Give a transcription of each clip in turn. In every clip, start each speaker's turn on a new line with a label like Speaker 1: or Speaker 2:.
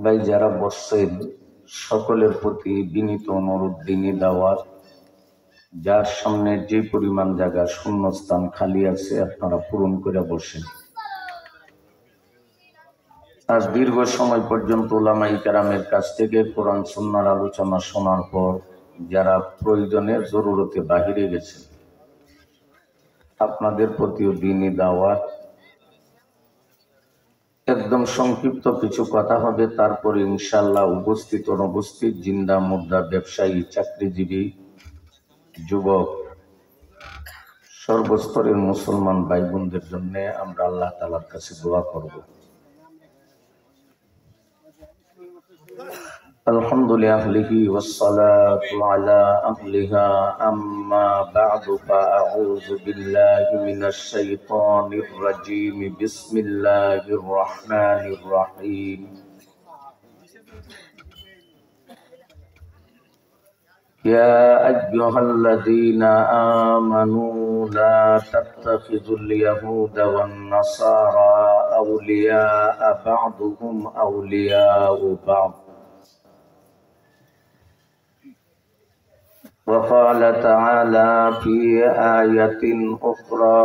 Speaker 1: ভাই যারা বসছেন সকলের প্রতি বিনীত অনুরোধ, দিনই দাওয়াত, যার সামনে যে পরিমাণ জায়গা শূন্যস্থান খালি আছে আপনারা পূরণ করে বসেন। আজ দীর্ঘ সময় পর্যন্ত উলামায়ে কেরামের কাছ থেকে কোরআন সুন্নাহর আলোচনা শোনার পর যারা প্রয়োজনে জরুরতে বাহিরে গেছেন, আপনাদের প্রতিও দিনই দাওয়াত। একদম সংক্ষিপ্ত কিছু কথা হবে, তারপরে ইনশাআল্লাহ উপস্থিত অনুপস্থিত, জিন্দা মুর্দা, ব্যবসায়ী, চাকরিজীবী, যুবক, সর্বস্তরের মুসলমান ভাই বোনদের জন্য আমরা আল্লাহ তাআলার কাছে দোয়া করব। আলহামদুলিল্লাহি ওয়াসসালাতু আলা আহলিহা, আম্মা বা'দু, ফাআউযু বিল্লাহি মিনাশ শাইতানির রাজীম। বিসমিল্লাহির রাহমানির রাহিম। يا أيها الذين آمنوا لا تتخذوا اليهود والنصارى أولياء بعضهم أولياء بعض. وقال تعالى في آية أخرى: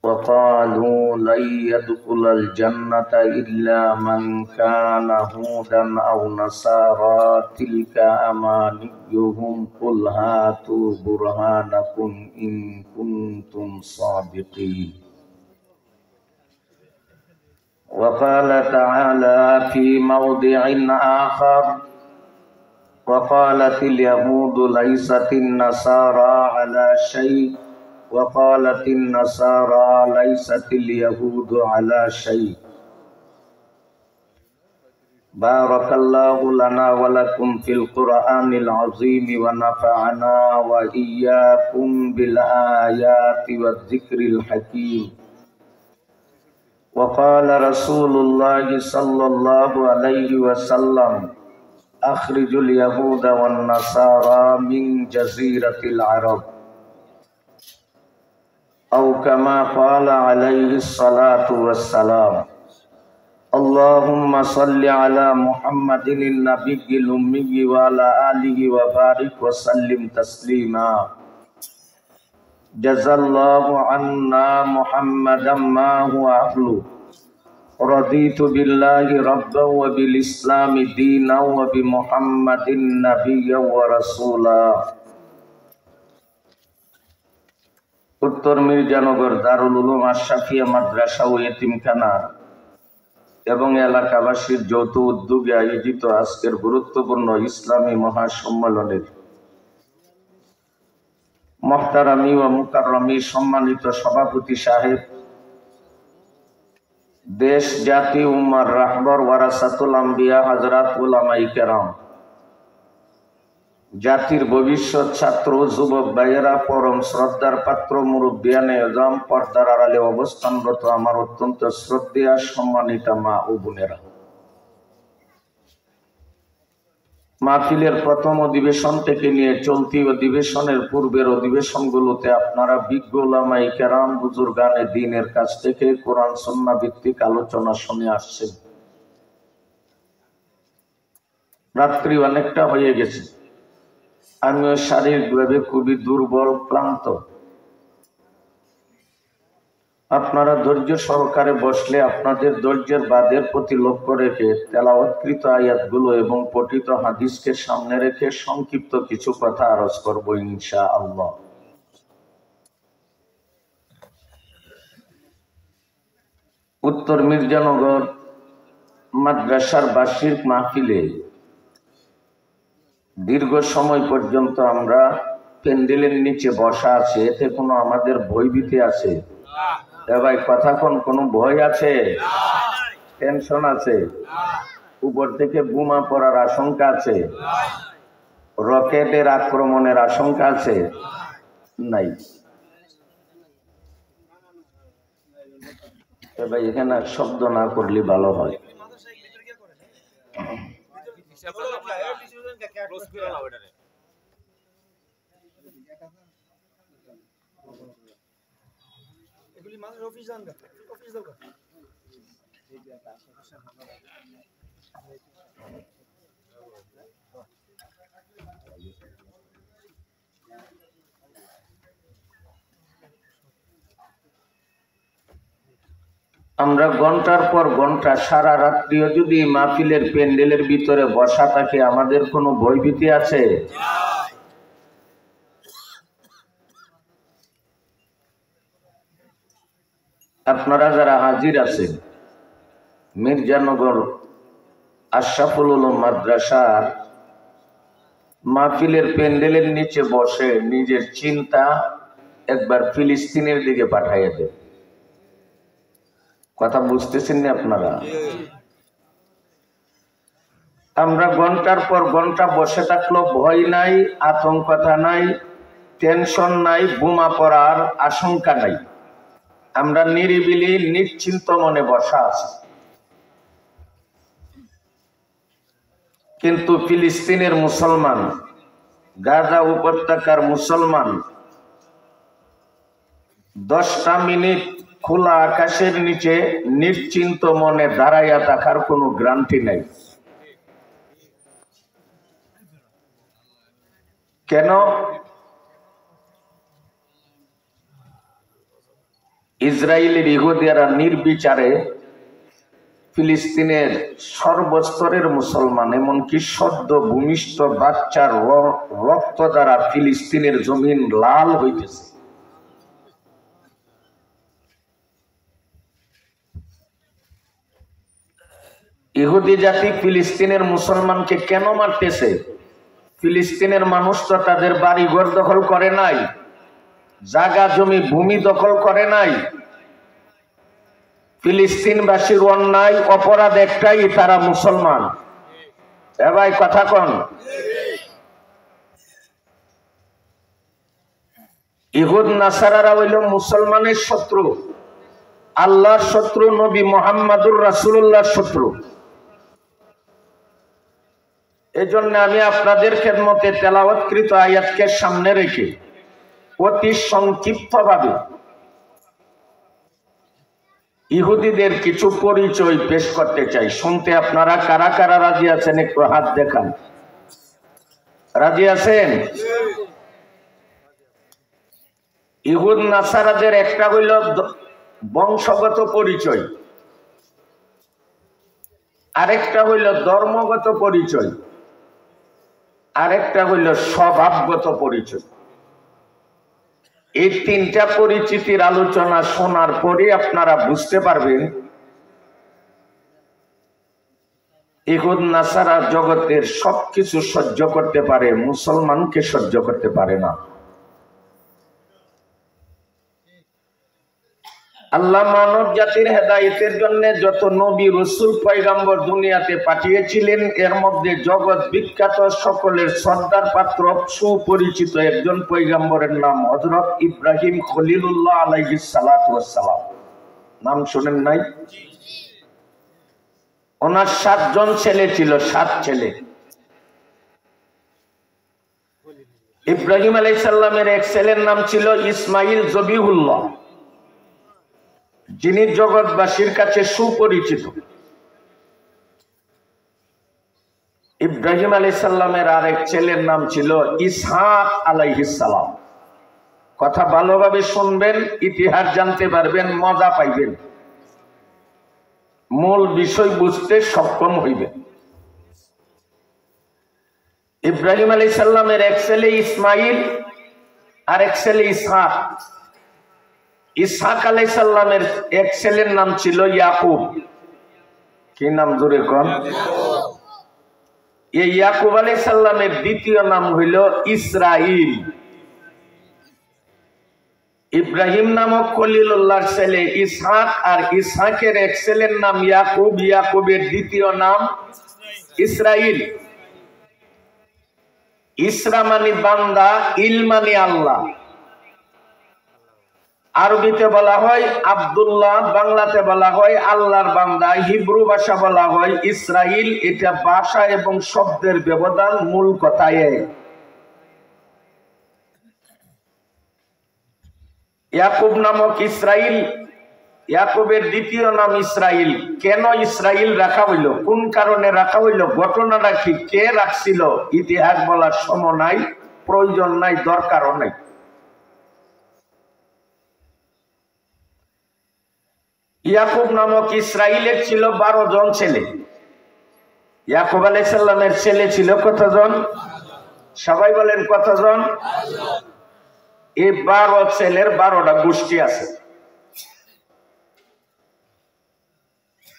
Speaker 1: وقالوا لن يدخل الجنة إلا من كان هودا أو نصارى تلك أمانيهم قل هاتوا برهانكم إن كنتم صادقين. وقال تعالى في موضع آخر: وقالت اليهود ليست النصارى على شيء وقالت النصارى ليست اليهود على شيء. بارك الله لنا ولكم في القرآن العظيم ونفعنا وإياكم بالآيات والذكر الحكيم. وقال رسول الله صلى الله عليه وسلم: أخرجوا اليهود والنصارى من جزيرة العرب، أو كما قال عليه الصلاة والسلام. اللهم صل على محمد النبي الأمي وعلى آله وبارك وسلم تسليما. جزا الله عنا محمدا ما هو أهله. رضيت بالله ربا وبالإسلام دينا وبمحمد نبيا ورسولا. উত্তর মির্জানগর দারুল উলুম আশরাফিয়া মাদ্রাসা ও এতিমখানা এবং এলাকাবাসীর যৌথ উদ্যোগে আয়োজিত আজকের গুরুত্বপূর্ণ ইসলামী মহাসম্মেলনের মুহতারামি ও মুকাররমি সম্মানিত সভাপতি সাহেব, দেশ জাতি উম্মার রাহবর ওয়ারাসাতুল আম্বিয়া হযরত উলামায়ে কেরাম, জাতির ভবিষ্যৎ ছাত্র যুবক ভাইয়েরা, পরম শ্রদ্ধার পাত্র মুরব্বিয়ানে আযম, পর্দার আড়ালে অবস্থানরত আমার অত্যন্ত শ্রদ্ধেয় সম্মানিতা মা ও বোনেরা, মাহফিলের প্রথম অধিবেশন থেকে নিয়ে চলতি অধিবেশনের পূর্বের অধিবেশনগুলোতে আপনারা বিজ্ঞ উলামায়ে কেরাম, বুজুর্গানে দ্বীনের কাছ থেকে কোরআন সুন্নাহ ভিত্তিক আলোচনা শুনে আসছেন। রাত্রি অনেকটা হয়ে গেছে, আমিও শারীরিকভাবে খুবই দুর্বল, ক্লান্ত। আপনারা ধৈর্য সহকারে বসলে আপনাদের ধৈর্যের বাঁধের প্রতি লক্ষ্য রেখে তেলাওয়াতকৃত আয়াতগুলো এবং পঠিত হাদিসকে সামনে রেখে সংক্ষিপ্ত কিছু কথা আরজ করব ইনশাআল্লাহ। উত্তর মির্জানগর মাদ্রাসার বার্ষিক মাহফিলে দীর্ঘ সময় পর্যন্ত আমরা প্যান্ডেলের নিচে বসা আছে, এতে কোনো আমাদের ভয়ভীতি আছে? ভাই কথা কোনো ভয় আছে? টেনশন আছে? উপর থেকে বোমা পড়ার আশঙ্কা আছে? রকেটের আক্রমণের আশঙ্কা আছে? নাই। ভাই এখানে শব্দ না করলে ভালো হয়। আমরা ঘন্টার পর ঘন্টা সারা রাত্রিও যদি মাহফিলের প্যান্ডেলের ভিতরে বসা থাকে, আমাদের কোনো ভয়ভীতি আছে? আপনারা যারা হাজির আছেন, মির্জানগর আশরাফুল উলুম মাদ্রাসার মাহফিলের প্যান্ডেলের নিচে বসে নিজের চিন্তা একবার ফিলিস্তিনের দিকে পাঠাইয়া দেন। কথা বুঝতেছেন না আপনারা? আমরা ঘন্টার পর ঘন্টা বসে থাকলেও ভয় নাই, আতঙ্কতা নাই, টেনশন নাই, বোমা পড়ার আশঙ্কা নাই। আমরা নিরিবিলি নিশ্চিন্ত মনে বসা আছি। কিন্তু ফিলিস্তিনের মুসলমান, গাজা উপত্যকার মুসলমান 10টা মিনিট খোলা আকাশের নিচে নিশ্চিন্ত মনে দাঁড়াইয়া থাকার কোনো গ্যারান্টি নাই। কেন? ইসরায়েলের ইহুদিরা নির্বিচারে ফিলিস্তিনের সর্বস্তরের মুসলমান, এমনকি সদ্য ভূমিষ্ঠ বাচ্চার রক্ত দ্বারা ফিলিস্তিনের জমিন লাল হইতেছে। ইহুদি জাতি ফিলিস্তিনের মুসলমানকে কেন মারতেছে? ফিলিস্তিনের মানুষ তো তাদের বাড়িঘর দখল করে নাই, জায়গা জমি ভূমি দখল করে নাই। ফিলিস্তিনবাসীর অন্যায় অপরাধ একটাই, তারা মুসলমান। এ ভাই কথা কন। ইহুদ নাসারারা হইল মুসলমানের শত্রু, আল্লাহর শত্রু, নবী মুহাম্মদুর রাসূলুল্লাহর শত্রু। এজন্য আমি আপনাদের খেদমতে তেলাওয়াতকৃত আয়াতকে সামনে রেখে অতি সংক্ষিপ্তভাবে ইহুদিদের কিছু পরিচয় পেশ করতে চাই। শুনতে আপনারা কারা কারা রাজি আছেন একটু হাত দেখান। রাজি আছেন? ইহুদ নাসারাদের একটা হইল বংশগত পরিচয়, আরেকটা হইল ধর্মগত পরিচয়, আরেকটা হইল স্বভাবগত পরিচয়। এই তিনটা পরিচিতির আলোচনা শোনার পরে আপনারা বুঝতে পারবেন ইহুদ নাসারা জগতের সবকিছু সহ্য করতে পারে, মুসলমানকে সহ্য করতে পারে না। আল্লাহ মানব জাতির হেদায়েতের জন্য যত নবী রাসূল পয়গম্বর দুনিয়াতে পাঠিয়েছিলেন, এর মধ্যে জগৎ বিখ্যাত সকলের শ্রদ্ধার পাত্র সুপরিচিত একজন পয়গম্বরের নাম হযরত ইব্রাহিম খলিলুল্লাহ আলাইহিস সালাতু ওয়াস সালাম। নাম শুনেন নাই? ওনার 7 জন ছেলে ছিল, 7 ছেলে। ইব্রাহিম আলাইহিস সালামের এক ছেলের নাম ছিল ইসমাইল জবিহুল্লাহ, যিনি জগৎবাসীর কাছে সুপরিচিত। ইব্রাহিম আলাইহিস সালামের আরেক ছেলের নাম ছিল ইসহাক আলাইহিস সালাম। কথা ভালোভাবে শুনবেন, ইতিহাস জানতে পারবেন, মজা পাইবেন, মূল বিষয় বুঝতে সক্ষম হইবেন। ইব্রাহিম আলাইহিস সালামের এক ছেলে ইসমাইল, আরেক ছেলে ইসহাক। ইসহাক আলাইহিস সালামের এক ছেলের নাম ছিল ইয়াকুব। কি নাম জোরে কোন? এই ইয়াকুব আলাইহিস সালামের দ্বিতীয় নাম হইল ইসরাইল। ইব্রাহিম নামক খলিলুল্লাহর ছেলে ইসহাক আর ইসহাকের এক ছেলের নাম ইয়াকুব, ইয়াকুবের দ্বিতীয় নাম ইসরাইল। ইসরা মানে বান্দা, ইল মানে আল্লাহ। আরবিতে বলা হয় আব্দুল্লাহ, বাংলাতে বলা হয় আল্লাহর বান্দা, হিব্রু ভাষা বলা হয় ইসরাইল। এটা ভাষা এবং শব্দের ব্যবধান, মূল কথায় ইয়াকুব নামক ইসরাইল, ইয়াকুবের দ্বিতীয় নাম ইসরাইল। কেন ইসরাইল রাখা হইল, কোন কারণে রাখা হইল, ঘটনাটা কি, কে রাখছিল, ইতিহাস বলার সময় নাই, প্রয়োজন নাই, দরকারও নাই। ইয়াকুব নামক ইসরাইলের ছিল 12 জন ছেলে। ইয়াকুব আলাইহিস সালামের ছেলে ছিল কতজন? সবাই বলেন কতজন? এই 12 ছেলের 12টা গোষ্ঠী আছে।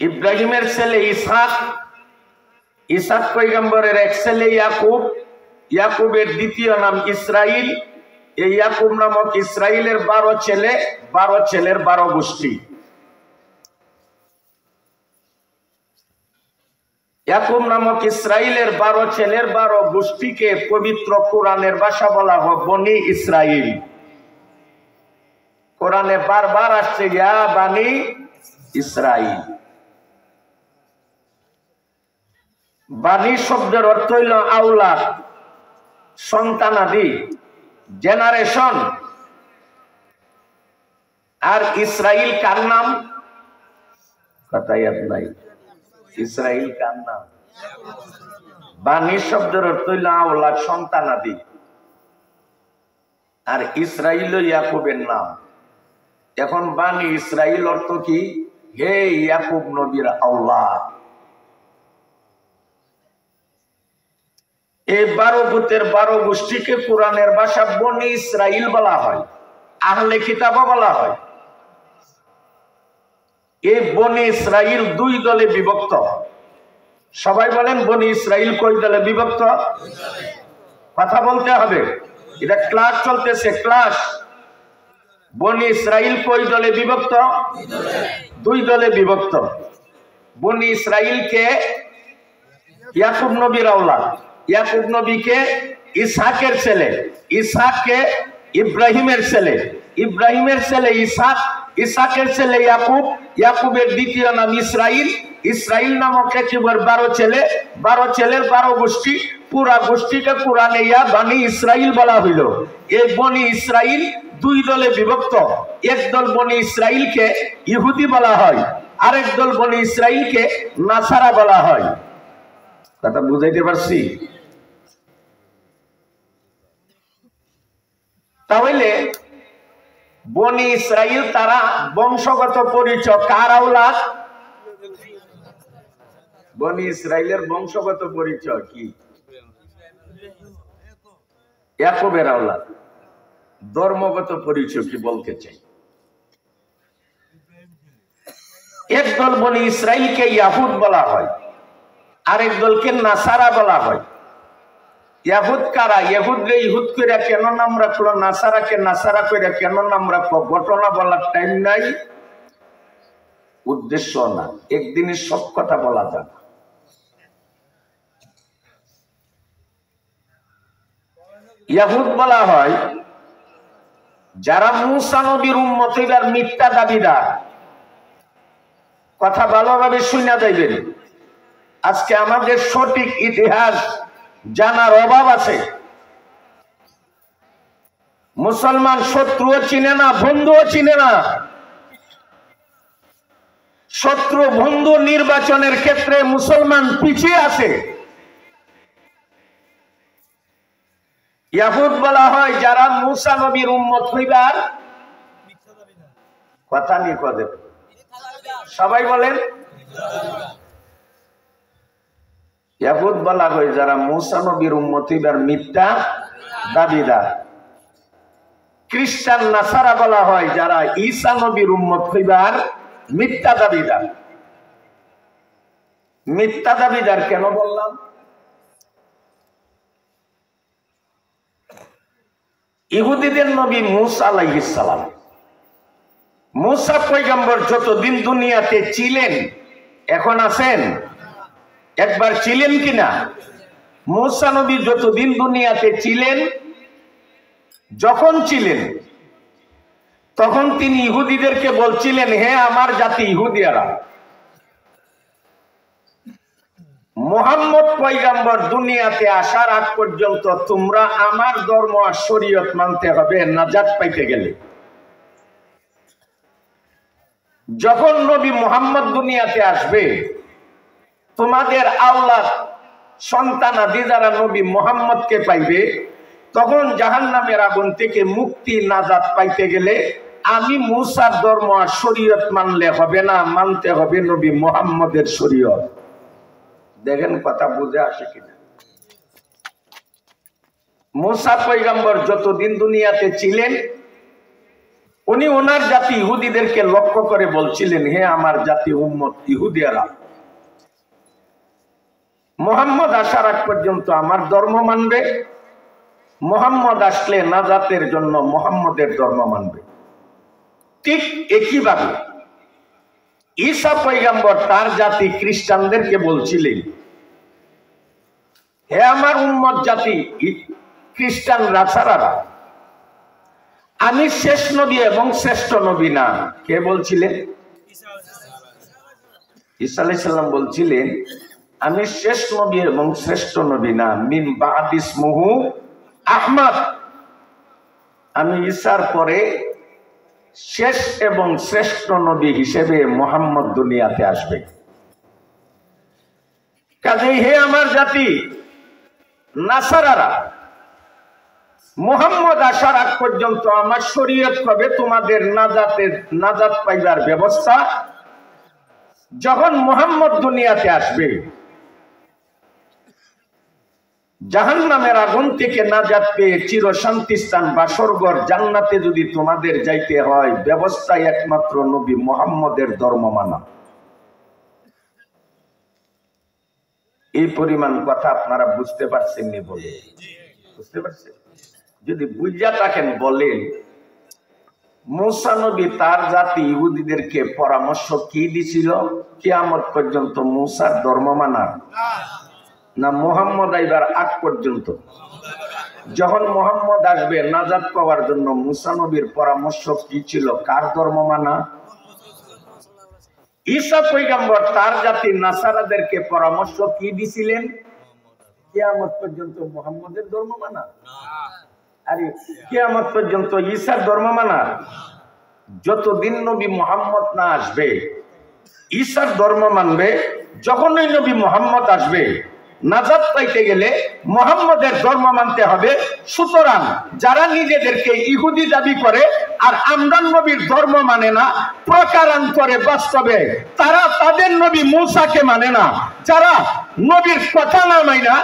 Speaker 1: ইব্রাহিমের ছেলে ইসহাক, ইসহাক পয়গম্বরের এক ছেলে ইয়াকুব, ইয়াকুবের দ্বিতীয় নাম ইসরাইল। এই ইয়াকুব নামক ইসরাইলের 12 ছেলে, 12 ছেলের 12 গোষ্ঠী। ইয়াকুব নামক ইসরাইলের 12 ছেলের 12 গোষ্ঠীকে পবিত্র কোরআনের ভাষা বলা হয় বনি ইসরাইল। কোরআনে বারবার আসছে ইয়া বানি ইসরাইল। বানি শব্দের অর্থ হইল আওলাদ, সন্তানাদি, জেনারেশন। আর ইসরাইল কার নাম? কথা ইয়াদ নাই। ইসরাইল কার নাম? বানি শব্দের অর্থ হইল আওলাদ, সন্তানাদি। আর ইসরাইল ইয়াকুবের নাম। এখন বানি ইসরাইল অর্থ কি? হে ইয়াকুব নবীর আওলাদ। এই 12 গোত্রের 12 গোষ্ঠীকে কোরআনের ভাষা বনি ইসরাইল বলা হয়, আহলে কিতাবও বলা হয়। এই বনি ইসরাইল 2 দলে বিভক্ত। সবাই বলেন বনি ইসরাইল কয় দলে বিভক্ত? কথা বলতে হবে, এটা ক্লাস চলতেছে, ক্লাস। বনি ইসরাইল কয় দলে বিভক্ত? 2 দলে বিভক্ত। বনি ইসরাইলকে ইয়াকুব নবীর আওলাদ, ইয়াকুব নবীকে ইসহাকের ছেলে, ইসহাককে ইব্রাহিমের ছেলে, ইব্রাহিমের ছেলে ইসহাক, ইসহাকের ছেলে ইয়াকুব, ইয়াকুবের দ্বিতীয় নাম ইসরাইল। ইসরাইল নামক একেবারে 12 ছেলে, 12 ছেলের 12 গোষ্ঠী। পুরা গোষ্ঠীকে কোরআনে ইয়া বানি ইসরাইল বলা হইল। এই বনি ইসরাইল 2 দলে বিভক্ত। এক দল বনি ইসরাইলকে ইহুদি বলা হয়, আরেক দল বনি ইসরাইলকে নাসারা বলা হয়। কথা বুঝাইতে পারছি? তাহলে বনি ইসরাইল তারা বংশগত পরিচয় কার আওলাদ? বনি ইসরাইলের বংশগত পরিচয় কি? ইয়াকুবের আওলাদ। ধর্মগত পরিচয় কি বলতে চাই? একদল বনি ইসরাইলকে ইয়াহুদ বলা হয়, আরেক দলকে নাসারা বলা হয়। ইয়াহুদ কারা? ইয়াহুদরে ইহুদ কইরা কেন নাম রাখলো, নাসারাকে নাসারা কইরা কেন নাম রাখলো, ঘটনা বলার টাইম নাই, উদ্দেশ্য না, একদিনই সব কথা বলা যায় না। ইয়াহুদ বলা হয় যারা মুসা নবীর উম্মত হইবার মিথ্যা দাবিদার। কথা ভালোভাবে শুনে যাইবেন। আজকে আমাদের সঠিক ইতিহাস জানার অভাব আছে। মুসলমান শত্রুও চিনে না, বন্ধুও চিনে না। শত্রু বন্ধু নির্বাচনের ক্ষেত্রে মুসলমান পিছিয়ে আছে। ইয়াহুদ বলা হয় যারা মুসা নবীর উম্মত হইবার কথা নিয়ে কদে। সবাই বলেন ইয়াহুদ বলা হয় যারা মুসা নবীর উম্মত হইবার মিথ্যা দাবিদার। খ্রিস্টান নাসারা বলা হয় যারা ঈসা নবীর উম্মত হইবার মিথ্যা দাবিদার। মিথ্যা দাবিদার কেন বললাম? ইহুদিদের নবী মুসা আলাইহিস সালাম, মুসা পয়গম্বর যতদিন দুনিয়াতে ছিলেন, এখন আছেন? একবার ছিলেন কিনা? মুসা নবী যতদিন দুনিয়াতে ছিলেন, যখন ছিলেন তখন তিনি ইহুদিদেরকে বলছিলেন, হে আমার জাতি ইহুদিয়ারা, মুহাম্মদ পয়গম্বর দুনিয়াতে আসার আগ পর্যন্ত তোমরা আমার ধর্ম আর শরীয়ত মানতে হবে নাজাত পাইতে গেলে। যখন নবী মুহাম্মদ দুনিয়াতে আসবে, তোমাদের আওলাদ সন্তানাদি যারা নবী মুহাম্মদকে পাইবে, তখন জাহান্নামের আগুন থেকে মুক্তি নাজাত পাইতে গেলে আমি মুসার ধর্ম আর শরীয়ত মানলে হবে না, মানতে হবে নবী মুহাম্মদের শরীয়ত। দেখেন কথা বুঝে আসে কিনা। মুসা পয়গম্বর যতদিন দুনিয়াতে ছিলেন, উনি ওনার জাতি ইহুদিদেরকে লক্ষ্য করে বলছিলেন, হে আমার জাতি উম্মত ইহুদিয়ারা, মুহাম্মদ আসার আগ পর্যন্ত আমার ধর্ম মানবে, মুহাম্মদ আসলে নাজাতের জন্য মুহাম্মদের ধর্ম মানবে। ঠিক একইভাবে ঈসা পয়গম্বর তার জাতি খ্রিস্টানদেরকে বলছিলেন, হে আমার উম্মত জাতি খ্রিস্টান রাসারারা, আমি শেষ নবী এবং শ্রেষ্ঠ নবী না। কে বলছিলেন? ঈসা আলাইহিস সালাম বলছিলেন, আমি শেষ নবী এবং শ্রেষ্ঠ নবী না, মিন বা'দি ইসমুহু আহমদ, আমি ঈসার পরে শেষ এবং শ্রেষ্ঠ নবী হিসেবে মুহাম্মদ দুনিয়াতে আসবে। কাজেই হে আমার জাতি নাসারারা, মুহাম্মদ আসার আগ পর্যন্ত আমার শরীয়ত হবে তোমাদের নাজাত পাইবার ব্যবস্থা। যখন মুহাম্মদ দুনিয়াতে আসবে, জাহান্নামের আগুন থেকে নাজাত পেয়ে চিরশান্তি স্থান বাসরঘর জান্নাতে যদি তোমাদের যাইতে হয়, ব্যবস্থা একমাত্র নবী মুহাম্মদের ধর্ম মানা। এই পরিমাণ কথা আপনারা বুঝতে পারছেন নি? বলে বুঝতে পারছেন? যদি বুঝা থাকেন বলেন, মুসা নবী তার জাতি ইহুদিদেরকে পরামর্শ কি দিছিল কিয়ামত পর্যন্ত? মুসার ধর্ম মানা না মুহাম্মদ আইবার আগ পর্যন্ত? যখন মুহাম্মদ আসবে নাজাত পাওয়ার জন্য মুসা নবীর পরামর্শ কি ছিল? কার ধর্ম মানা? ঈসা পয়গম্বর তার জাতির নাসারাদেরকে পরামর্শ কি দিছিলেন? কিয়ামত পর্যন্ত মুহাম্মদের ধর্ম মানা। আরে কিয়ামত পর্যন্ত ঈসার ধর্ম মানা। যতদিন নবী মুহাম্মদ না আসবে ঈসার ধর্ম মানবে। যখনই নবী মুহাম্মদ আসবে নাজাত পাইতে গেলে মুহাম্মদের ধর্ম মানতে হবে। সুতরাং যারা নিজেদেরকে ইহুদি দাবি করে আর আমরা নবীর ধর্ম মানে না, প্রকারান্তরে বাস্তবে তারা তাদের নবী মূসাকে মানে না। যারা নবীর কথা না মাইনা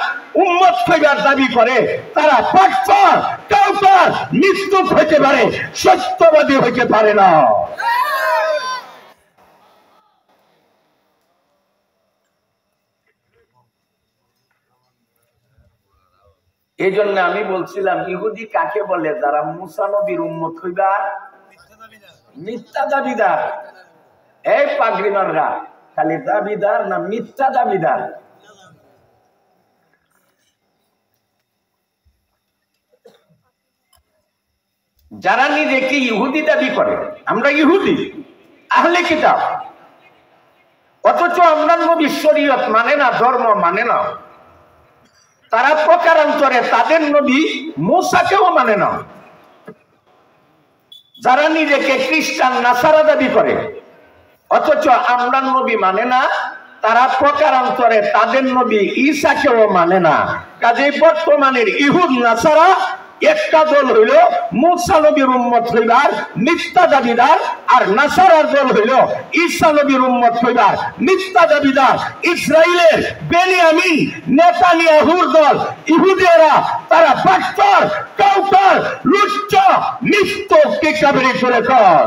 Speaker 1: উম্মত হইবার দাবি করে তারা পাক্কার কাউকার নিস্তুপ হইতে পারে, সত্যবাদী হইতে পারে না। এই জন্য আমি বলছিলাম ইহুদি কাকে বলে? যারা মুসা নবীর উম্মত হইবার মিথ্যা দাবিদার। এই পাগড়িমানরা খালি দাবিদার না মিথ্যা দাবিদার। যারা নিজেকে ইহুদি দাবি করে, আমরা ইহুদি আহলে কিতাব, অথচ আমরা নবীর শরীয়ত মানে না, ধর্ম মানে না, তারা প্রকারান্তরে তাদের নবী মূসাকেও মানে না। যারা নিজেকে খ্রিস্টান নাসারা দাবি করে অথচ আমরা নবী মানে না, তারা প্রকারান্তরে তাদের নবী ঈসাকেও মানে না। কাজেই বর্তমানের ইহুদ নাসারা একটা দল হইল মূসা নবীর উম্মত হইবার মিথ্যা দাবিদার, আর নাসারার দল হইল ঈসা নবীর উম্মত হইবার মিথ্যা দাবিদার। ইসরাইলের বেনিয়ামিন নেতানিয়াহুর দল ইহুদিরা তারা বাক্তর কাউকার লুচ্চ নিস্তক কিকাবেরি করে কর।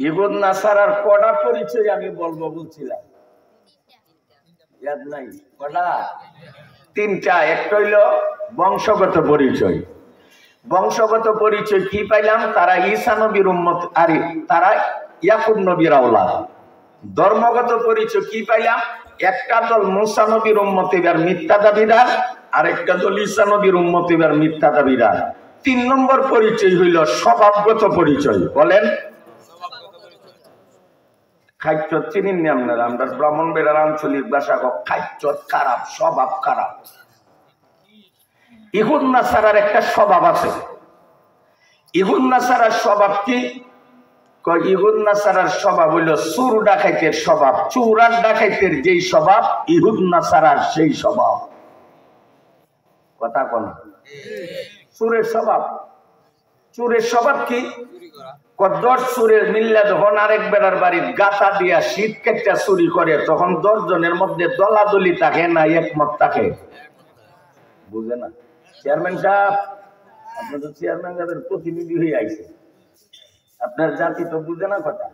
Speaker 1: ইহুদ নাসারার কড়া পরিচয় আমি বলবো বলছিলাম, নাই কটা? তিনটা। একটা হইল বংশগত পরিচয়। বংশগত পরিচয় কি পাইলাম? তারা ঈসা নবীর উম্মত, আরে তারা ইয়াকুব নবীর আওলাদ। ধর্মগত পরিচয় কি পাইলাম? একটা দল মূসা নবীর উম্মত এবার মিথ্যা দাবিদার, আরেকটা দল ঈসা নবীর উম্মত, এবার মিথ্যা দাবিরা। 3 নম্বর পরিচয় হইল স্বভাবগত পরিচয়। বলেন, খাদ্য চিনিন নি আপনারা? আমরা ব্রাহ্মণবাড়িয়ার আঞ্চলিক ভাষা খাদ্য খারাপ, স্বভাব খারাপ। ইহুদ নাসারার একটা স্বভাব আছে। ইহুদ নাসারার স্বভাব কি? ইহুদ নাসারার স্বভাব হইল চুর ডাকাইতের স্বভাব। চুর আর ডাকাইতের যেই স্বভাব, ইহুদ নাসারার সেই স্বভাব। কথা কোন? চুরের স্বভাব। চুরের স্বভাব কি? 10 চুরের মিল্লা যখন আরেক বেড়ার বাড়ির গাতা দিয়া শীত কেটে চুরি করে, তখন 10 জনের মধ্যে দলাদলি থাকে না একমত থাকে? বুঝে না? চেয়ারম্যান সাহেব, আপনি তো চেয়ারম্যান সাহেবের প্রতিনিধি হয়ে আইছে, আপনার জাতি তো বুঝে না কথা।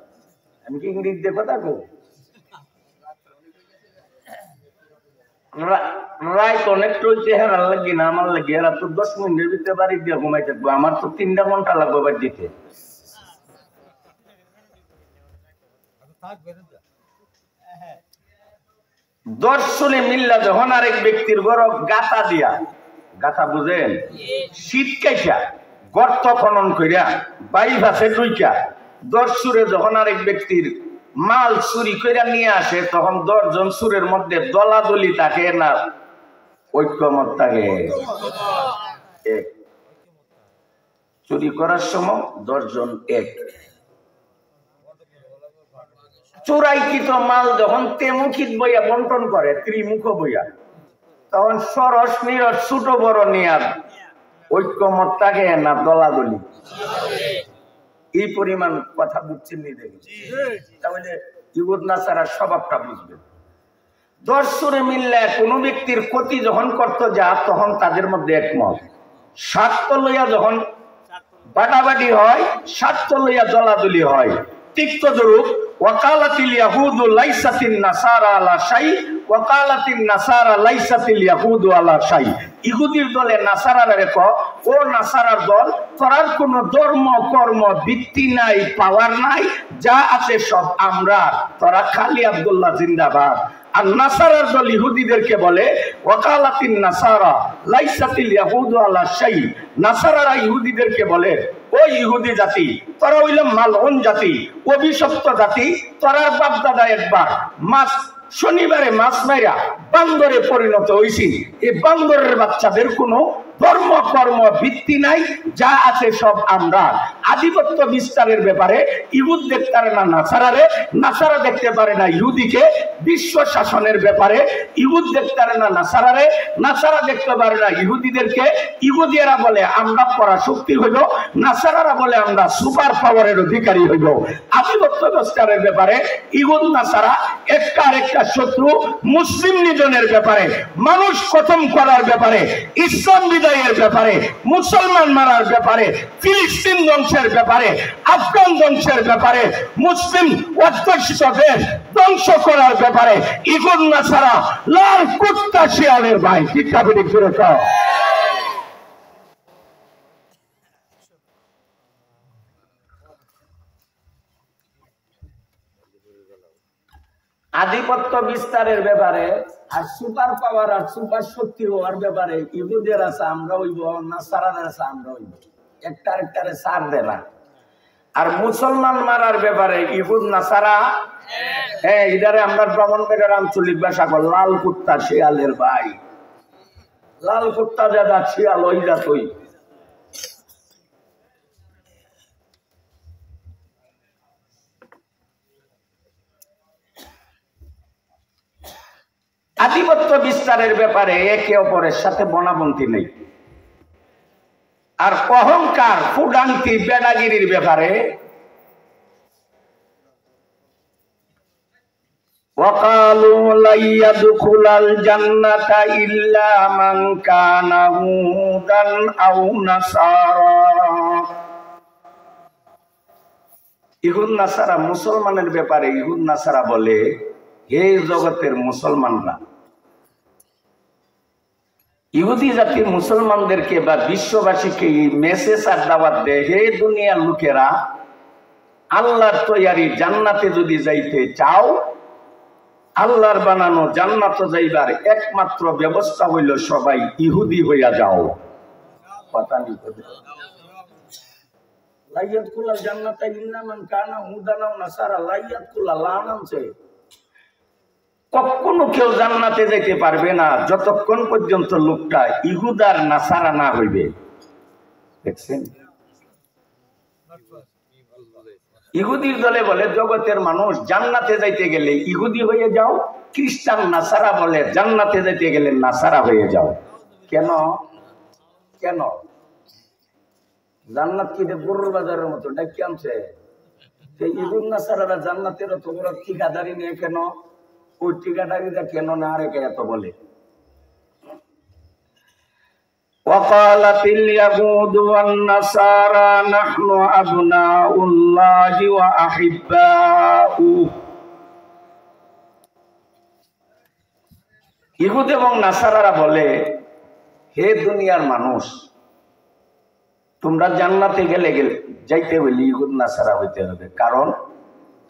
Speaker 1: আমি কি ইংরেজি দিয়ে কথা কো? রায় তো অনেক চলছে, হেরার লাগি না আমার লাগি। এরা তো 10 মিনিটের ভিতরে বাড়ি দিয়ে ঘুমাই থাকবো, আমার তো 3টা ঘন্টা লাগবে বাড়ি দিতে। দর্শনে মিল্লা যখন আরেক ব্যক্তির ঘর গাতা দিয়া, গাতা বুঝেন, শীত কাইটা গর্ত খনন কইরা বাইভাসে ডুইকা দর্শুরে যখন আরেক ব্যক্তির মাল চুরি কইরা নিয়ে আসে, তখন 10 জন চুরের মধ্যে দলাদলি থাকে না ঐক্যমত থাকে? এক। চুরি করার সময় 10 জন এক। চোরাইকৃত মাল যখন তেমুখিত বইয়া বন্টন করে, ত্রিমুখ বইয়া, তখন সরস নিরস ছোট বড় নিয়া ঐক্যমত থাকে না দলাদলি? এই পরিমাণ কথা বুঝছেন নি? দেখি তাহলে ইহুদ নাসারার স্বভাবটা বুঝবেন। দর্শনে মিললে কোন ব্যক্তির ক্ষতি যখন করতে যা, তখন তাদের মধ্যে একমত। স্বার্থ লইয়া যখন বাটাবাটি হয়, স্বার্থ লইয়া দলাদলি হয়। তিক্তদরূপ ওয়াকালাতিল ইয়াহুদু লাইসাতিন নাসারা আলা শাই, ওয়াকালাতিন নাসারা লাইসাতিল ইয়াহুদু আলা শাই। ইহুদির দলে নাসারারা রেখো, ও নাসারার দল, তোরার কোন ধর্ম কর্ম ভিত্তি নাই, পাওয়ার নাই, যা আছে সব আমরা, তোরা খালি আব্দুল্লাহ জিন্দাবাদ। আর নাসারার দল ইহুদিদেরকে বলে ওয়াকালাতিন নাসারা লাইসাতিল ইয়াহুদু আলা শাই। নাসারারা ইহুদিদেরকে বলে, ও ইহুদি জাতি, তোরা হইল মালউন জাতি, অভিশপ্ত জাতি। তোরার বাপ দাদা একবার মাছ শনিবারে মাছ মাইরা বান্দরে পরিণত হইছি। এই বান্দরের বাচ্চাদের কোনো ধর্ম কর্ম ভিত্তি নাই, যা আছে সব আমরা। আধিপত্য বিস্তারের ব্যাপারে ইহুদ দেখতে পারে না নাসারারে, নাসারা দেখতে পারে না ইহুদিকে। বিশ্ব শাসনের ব্যাপারে ইহুদ দেখতে পারে না নাসারারে, নাসারা দেখতে পারে না ইহুদিদেরকে। ইহুদিরা বলে আমরা পরাশক্তি হইব, নাসারারা বলে আমরা সুপার পাওয়ারের অধিকারী হইব। আধিপত্য বিস্তারের ব্যাপারে ইহুদ নাসারা একটা আরেকটা শত্রু। মুসলিম নিধনের ব্যাপারে, মানুষ খতম করার ব্যাপারে, ইসলাম বিদায়ের ব্যাপারে, মুসলমান মারার ব্যাপারে, ফিলিস্তিন ধ্বংসের ব্যাপারে, আফগান ধ্বংসের ব্যাপারে, মুসলিম অধ্যুষিত দেশ ধ্বংস করার ব্যাপারে ইহুদ নাসারা লাল কুত্তা শিয়ালের ভাই। শিক্ষা বিধি ফিরে আধিপত্য বিস্তারের ব্যাপারে আর সুপার পাওয়ার আর সুপার শক্তি হওয়ার ব্যাপারে ইহুদের আছে আমরা হইব, নাসারাদের আছে আমরা হইব। একটা আরেকটারে সার দেয় না। আর মুসলমান মারার ব্যাপারে ইহুদ নাসারা, হ্যাঁ, ইদারে আমরা ব্রাহ্মণবাড়িয়ার আঞ্চলিক ভাষা কর লাল কুত্তা শিয়ালের ভাই। লাল কুত্তা যাদা শিয়াল ওই জাতই। আধিপত্য বিস্তারের ব্যাপারে একে অপরের সাথে বনাবন্তি নেই। আর অহংকার ফুডাঙ্কি বেড়াগিরির ব্যাপারে وقالوا لن يدخل الجنة إلا من كان هودا أو نصارى। ইহুদ নাসারা মুসলমানের ব্যাপারে ইহুদ নাসারা বলে, হে জগতের মুসলমানরা, ইহুদি জাতি মুসলমানদেরকে বা বিশ্ববাসীকে মেসেজ আর দাওয়াত দেয়, হে দুনিয়ার লোকেরা, আল্লাহর তৈয়ারি জান্নাতে যদি যাইতে চাও, আল্লাহর বানানো জান্নাত যাইবার একমাত্র ব্যবস্থা হইল সবাই ইহুদি হইয়া যাও। কথা নেই লাইয়াদখুলাল জান্নাতা ইল্লা মান কানা হুদান আও নাসারা। লাইয়াদখুলা লাম আনছে, কখনো কেউ জান্নাতে যেতে পারবে না যতক্ষণ পর্যন্ত লোকটা ইহুদার নাসারা না হইবে। দেখছেন, ইহুদির দলে বলে জগতের মানুষ জান্নাতে যাইতে গেলে ইহুদি হয়ে যাও, খ্রিস্টান নাসারা বলে জান্নাতে যাইতে গেলে নাসারা হয়ে যাও। কেন কেন? জান্নাত কি গরুর বাজারের মতো ডাকি আনছে? ইহুদ নাসারারা জান্নাতের অত বড় ঠিকাদারি নিয়ে কেন? ওই ঠিকাদারিটা কেন না রেখে এত বলে? وقالت اليهود والنصارى نحن أبناء الله وأحباؤه। ইহুদ এবং নাসারারা বলে, হে দুনিয়ার মানুষ, তোমরা জান্নাতে গেলে যাইতে হইলে ইহুদ নাসারা হইতে হবে। কারণ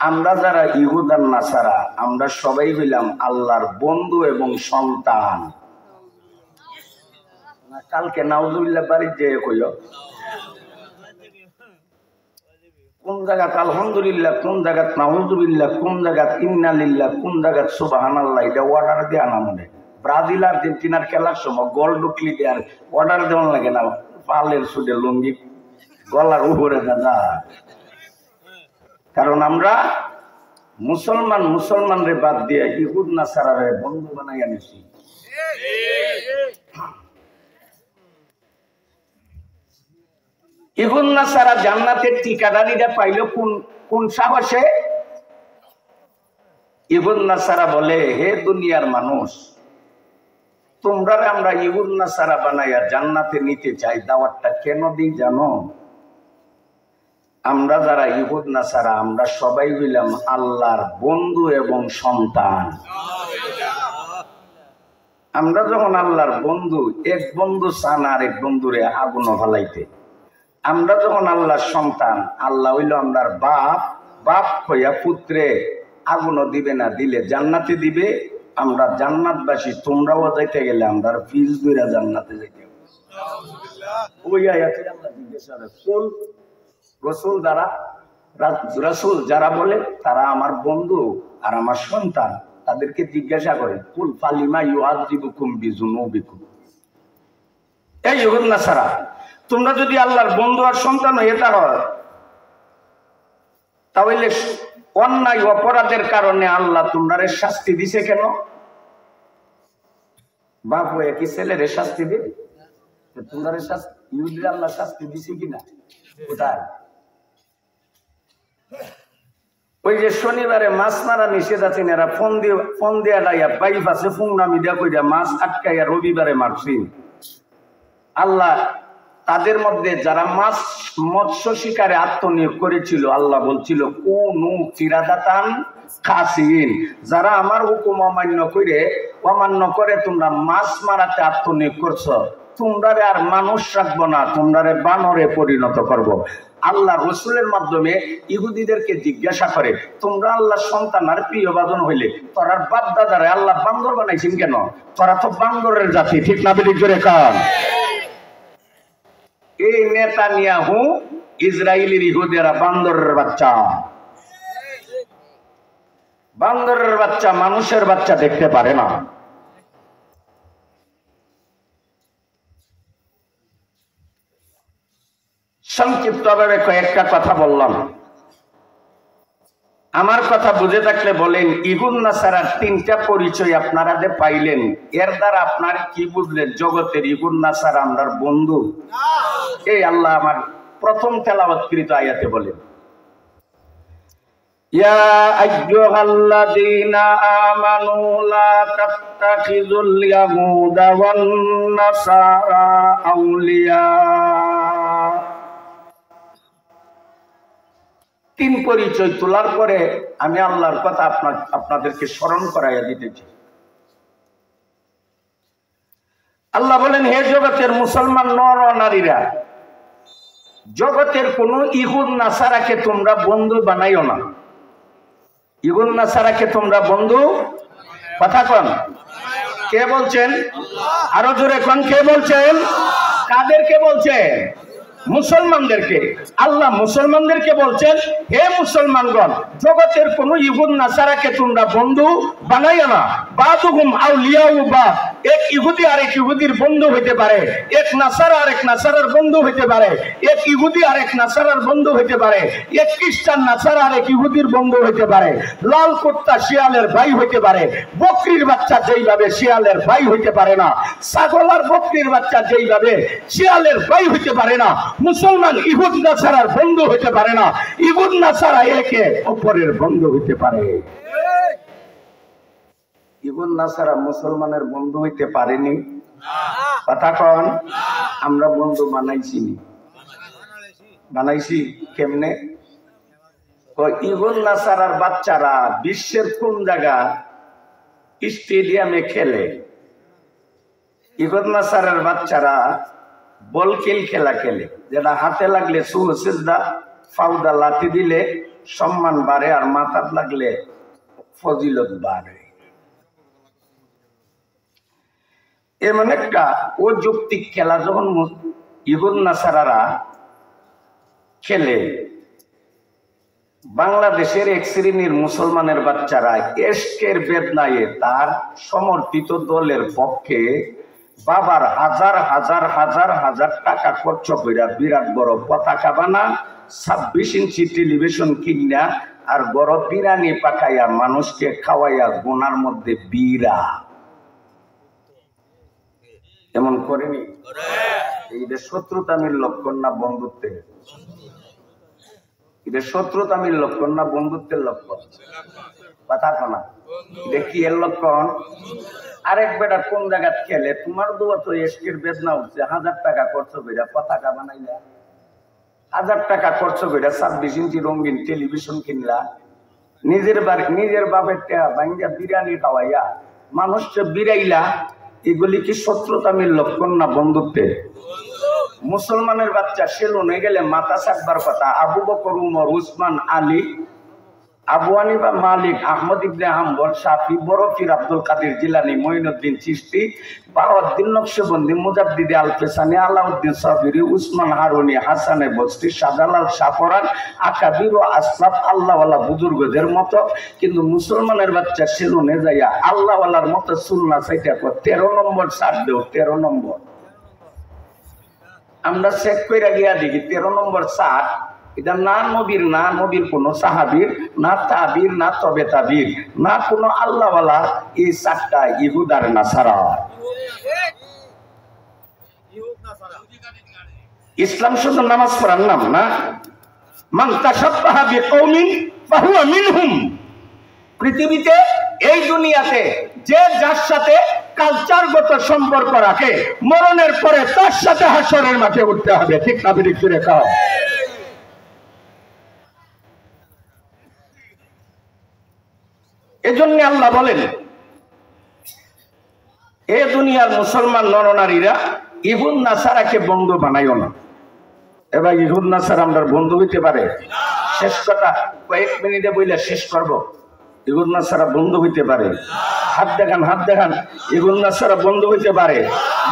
Speaker 1: আমরা যারা ইহুদ আর নাসারা, আমরা সবাই হইলাম আল্লাহর বন্ধু এবং সন্তান। কালকে নাউজুবিল্লাহ বাড়ি যে কইল, কোন জায়গাত আলহামদুলিল্লাহ, কোন জায়গাত নাউজুবিল্লাহ, কোন জায়গাত ইন্নালিল্লাহ, কোন জায়গাত সুবহানাল্লাহ, এটা অর্ডার দিয়ে আনা মনে। ব্রাজিল আর্জেন্টিনার খেলার সময় গোল ঢুকলি আর অর্ডার দেওয়ান লাগে না, পালের সুদে লুঙ্গি গলার উপরে দাদা। কারণ আমরা মুসলমানরে বাদ দিয়ে ইহুদ নাসারারে বন্ধু বানাই আনিছি। ইহুদ নাসারা জান্নাতের ঠিকাদারিটা পাইল কোন সাহসে? ইহুদ নাসারা বলে, হে দুনিয়ার মানুষ, তোমরা আমরা ইহুদ নাসারা বানাইয়া জান্নাতে নিতে চাই। দাওয়াতটা কেন দিই জানো? আমরা যারা ইহুদ নাসারা, আমরা সবাই হইলাম আল্লাহর বন্ধু এবং সন্তান। আমরা যখন আল্লাহর বন্ধু, এক বন্ধু চান আর এক বন্ধুরে আগুন ফালাইতে। আমরা যখন আল্লাহর সন্তান, আল্লাহ হইল আমরার বাপ, বাপ হইয়া পুত্রে আগুনও দিবে না, দিলে জান্নাতে দিবে। আমরা জান্নাতবাসী, তোমরাও যাইতে গেলে আমরা ফিজ দুইরা জান্নাতে যাইতে হবে। ওই আয়াতে আল্লাহ জিজ্ঞাসা রসুল যারা বলে তারা আমার বন্ধু আর আমার সন্তান, তাদেরকে জিজ্ঞাসা করে, কুল ফালিমা ইউআযিবুকুম বিযুনুবিকুম। এই ইহুদ নাসারা, তোমরা যদি আল্লাহর বন্ধু আর সন্তান হয়ে থাকো, তাহলে অন্যায় অপরাধের কারণে আল্লাহ তোমরা শাস্তি দিছে কেন? বাপ হয়ে কি ছেলেরে শাস্তি দিবে? তোমরা শাস্তি আল্লাহ শাস্তি দিছে কিনা? কোথায়? ওই যে শনিবারে মাছ মারা নিষেধ আছে, এরা ফোন দিয়া ডাইয়া বাইফ আছে, ফুং নামি দিয়া কই দিয়া মাছ আটকাইয়া রবিবারে মারছি। আল্লাহ তাদের মধ্যে যারা মাছ মৎস্য শিকারে আত্মনিয়োগ করেছিল, আল্লাহ বলছিল কুনু কিরাদাতান খাসিন, যারা আমার হুকুম অমান্য করে তোমরা মাছ মারাতে আত্মনিয়োগ করছো, তোমরারে আর মানুষ রাখবো না, তোমরারে বানরে পরিণত করব। আল্লাহ রসুলের মাধ্যমে ইহুদিদেরকে জিজ্ঞাসা করে, তোমরা আল্লাহ সন্তান আর প্রিয় বাদন হইলে তোরার বাপ দাদারে আল্লাহ বান্দর বানাইছেন কেন? তোরা তো বান্দরের জাতি, ঠিক না? বেরিয়ে জোরে কান। এই নেতানিয়াহু ইসরায়েলের ইহুদিরা বান্দরের বাচ্চা। বান্দরের বাচ্চা মানুষের বাচ্চা দেখতে পারে না। সংক্ষিপ্তভাবে কয়েকটা কথা বললাম। আমার কথা বুঝে থাকলে বলেন, ইহুদ নাসারার তিনটা পরিচয় আপনারা যে পাইলেন, এর দ্বারা আপনার কি বুঝলেন? জগতের ইহুদ নাসারা আমরার বন্ধু। এই আল্লাহ আমার প্রথম তেলাওয়াতকৃত আয়াতে বলেন, ইয়া আইয়ুহাল্লাযীনা আমানু লা তাত্তাখিযুল ইয়াহুদা ওয়ান নাসারা আউলিয়া। তিন পরিচয় তোলার পরে আমি আল্লাহর কথা আপনাদেরকে স্মরণ করাইয়া দিতেছি। আল্লাহ বলেন, হে জগতের মুসলমান নর ও নারীরা, জগতের কোন ইহুদ নাসারাকে তোমরা বন্ধু বানাইও না। ইহুদ নাসারাকে তোমরা বন্ধু কথা কন, কে বলছেন? আরো জোরে কন, কে বলছেন? কাদেরকে বলছেন? মুসলমানদেরকে। আল্লাহ মুসলমানদেরকে বলছেন, হে মুসলমানগণ, জগতের কোন ইহুদ নাসারাকে তোমরা বন্ধু বানাইও না। বাদুহুম আউলিয়াউ বাদ, এক ইহুদি আরেক ইহুদির বন্ধু হইতে পারে, এক নাসারা আরেক নাসারার বন্ধু হইতে পারে, এক ইহুদি আরেক নাসারার বন্ধু হইতে পারে, এক খ্রিস্টান নাসারা আরেক ইহুদির বন্ধু হইতে পারে, লাল কুত্তা শিয়ালের ভাই হইতে পারে, বকরির বাচ্চা যেইভাবে শিয়ালের ভাই হইতে পারে না, ছাগল আর বকরির বাচ্চা যেইভাবে শিয়ালের ভাই হইতে পারে না, মুসলমান ইহুদ নাসারার বন্ধু হইতে পারে না, ইহুদ নাসারা একে অপরের বন্ধু হইতে পারে। ইহুদ নাসারা মুসলমানের বন্ধু হইতে পারেনি। কথা কন, আমরা বন্ধু বানাইছি? বানাইছি কেমনে? ইহুদ নাসারার বাচ্চারা বিশ্বের কোন জায়গা স্টেডিয়ামে খেলে? ইহুদ নাসারার বাচ্চারা বলকিল খেলা খেলে, যেটা হাতে লাগলে সুজদা, ফাউদা লাঠি দিলে সম্মান বাড়ে, আর মাথার লাগলে ফজিলত বাড়ে। এমন একটা অযৌক্তিক খেলা যখন ইহুদ নাসারারা খেলে, বাংলাদেশের এক শ্রেণীর মুসলমানের বাচ্চারা এশকের বেদনায় তার সমর্থিত দলের পক্ষে বাবার হাজার হাজার হাজার হাজার টাকা খরচ করে বিরাট বড় পতাকা বানা, 26 ইঞ্চি টেলিভিশন কিনা, আর বড় বিরিয়ানি পাকাইয়া মানুষকে খাওয়াইয়া গোনার মধ্যে বিরা। এমন করেনি? এইটা শত্রুতামির লক্ষণ না বন্ধুত্বের? এটা শত্রুতামির লক্ষণ না বন্ধুত্বের লক্ষণ? কথা কনা, এটা কি এর লক্ষণ? আরেক বেটা কোন জায়গা খেলে, তোমার দোয়া তো এশকের বেদনা উঠছে, 1000 টাকা খরচ কইরা পতাকা বানাইলা, 1000 টাকা খরচ কইরা 26 ইঞ্চি রঙিন টেলিভিশন কিনলা, নিজের বাপের টাকা ভাঙ্গা বিরিয়ানি খাওয়াইয়া মানুষকে বিরাইলা। এগুলি কি শত্রুতামির লক্ষণ না বন্ধুত্বের? মুসলমানের বাচ্চা সেলুনে গেলে মাথা ছাকবার কথা। আবু বকর, উমর, উসমান, আলী, আবু হানিফা, মালিক, আহমদ ইবনে হাম্বল, শাফি, বরফির, আব্দুল কাদের জিলানী, মঈনুদ্দিন চিশতি, বাহাউদ্দিন নকশবন্দি, মুজাদ্দিদে আল ফেসানি, আলাউদ্দিন সাবিরি, উসমান হারুনি, হাসানে বসরি, শাহজালাল শাহপরান, আকাবির ও আসলাফ আল্লাহওয়ালা বুজুর্গদের মতো। কিন্তু মুসলমানের বাচ্চা সেলুনে যাইয়া আল্লাহওয়ালার মতো সুন্নাহ চাইতে 13 নম্বর সার দেও, 13 নম্বর। আমরা চেক করে গিয়া দেখি 13 নম্বর সার, এটা না নবীর, না নবীর কোন সাহাবীর, না তাবির, না তবে তাবির, না কোন আল্লাহওয়ালা। এই চারটা ইহুদার নাসারা। ইসলাম শুধু নামাজ পড়ার নাম না। মান তাশাব্বাহা বিকওমিন ফাহুয়া মিনহুম। পৃথিবীতে, এই দুনিয়াতে যে যার সাথে কালচারগত সম্পর্ক রাখে, মরণের পরে তার সাথে হাসরের মাঠে উঠতে হবে। ঠিক না ঠিক করে খাও। এজন্য আল্লাহ বলেন, এ দুনিয়ার মুসলমান নরনারীরা ইহুদ নাসারাকে বন্ধু বানাইও না। এবার ইহুদ নাসারা আমরা বন্ধু হইতে পারে? শেষ কথা, কয়েক মিনিটে বইলে শেষ করব। ইহুদ নাসারা বন্ধু হইতে পারে? হাত দেখান, হাত দেখান। ইহুদ নাসারা বন্ধু হইতে পারে?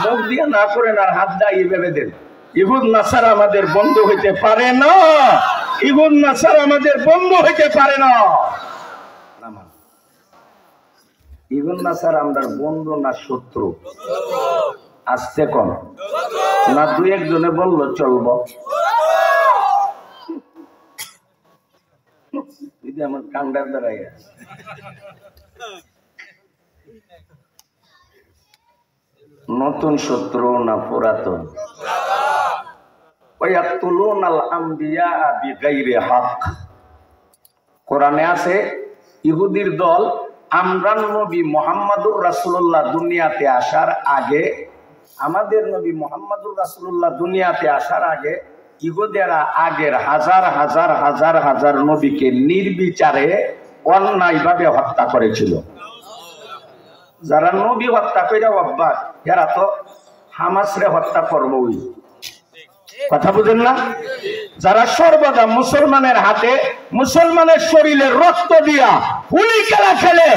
Speaker 1: মুখ দিয়ে না করেন, আর হাত দিয়ে ভেবে দেন। ইহুদ নাসারা আমাদের বন্ধু হইতে পারে না। ইহুদ নাসারা আমাদের বন্ধু হইতে পারে না। ইহুদ নাসারা আমরা বন্ধু না শত্রু? আসতে কম না, দুই একজনে বললো চলবো। আমার কান্ডার দ্বারাই নতুন শত্রু না পুরাতন? কোরআনে আছে, ইহুদির দল আমরান নবী মুহাম্মদুর রাসূলুল্লাহ দুনিয়াতে আসার আগে, আমাদের নবী মুহাম্মদুর রাসূলুল্লাহ দুনিয়াতে আসার আগে ইহুদিরা আগের হাজার হাজার হাজার হাজার নবীকে নির্বিচারে অন্যায়ভাবে হত্যা করেছিল। যারা নবী হত্যা করে অভ্যাস, এরা তো হামাসরে হত্যা করবই। কথা বুঝেন না? যারা সর্বদা মুসলমানের হাতে মুসলমানের শরীরে রক্ত দিয়া হুলি খেলা খেলে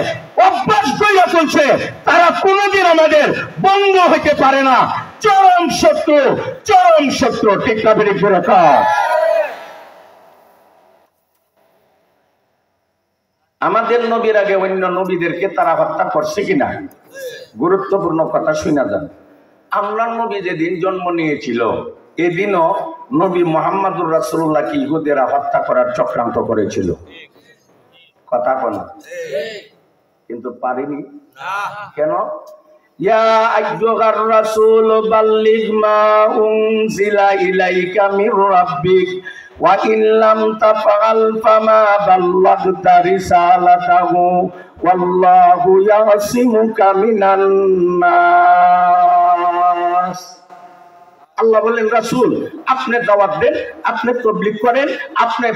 Speaker 1: অভ্যাস হইয়া চলছে, তারা কোনোদিন আমাদের বন্ধু হইতে পারে না। চরম শত্রু, চরম শত্রু। ঠিক না বেরিক করে আমাদের নবীর আগে অন্য নবীদেরকে তারা হত্যা করছে কিনা? গুরুত্বপূর্ণ কথা শুনা যান। আমরার নবী যেদিন জন্ম নিয়েছিল এদিনও নবী মুহাম্মদুর রাসূলুল্লাহকে ইহুদিরা হত্যা করার চক্রান্ত করেছিল। কথা বলা কিন্তু পারিনি। কেন? ইয়া আইয়ুহার রাসূল বাল্লিগ মা উনজিলা ইলাইকা মির রাব্বিক ওয়া ইন লাম তাফআল ফামা বাল্লাগতা রিসালাতাহু ওয়াল্লাহু ইয়াসিমুকা মিনান নাস। আল্লাহ বলেন, রাসূল আপনি দাওয়াত দেন, আপনি তাবলীগ করেন, আপনি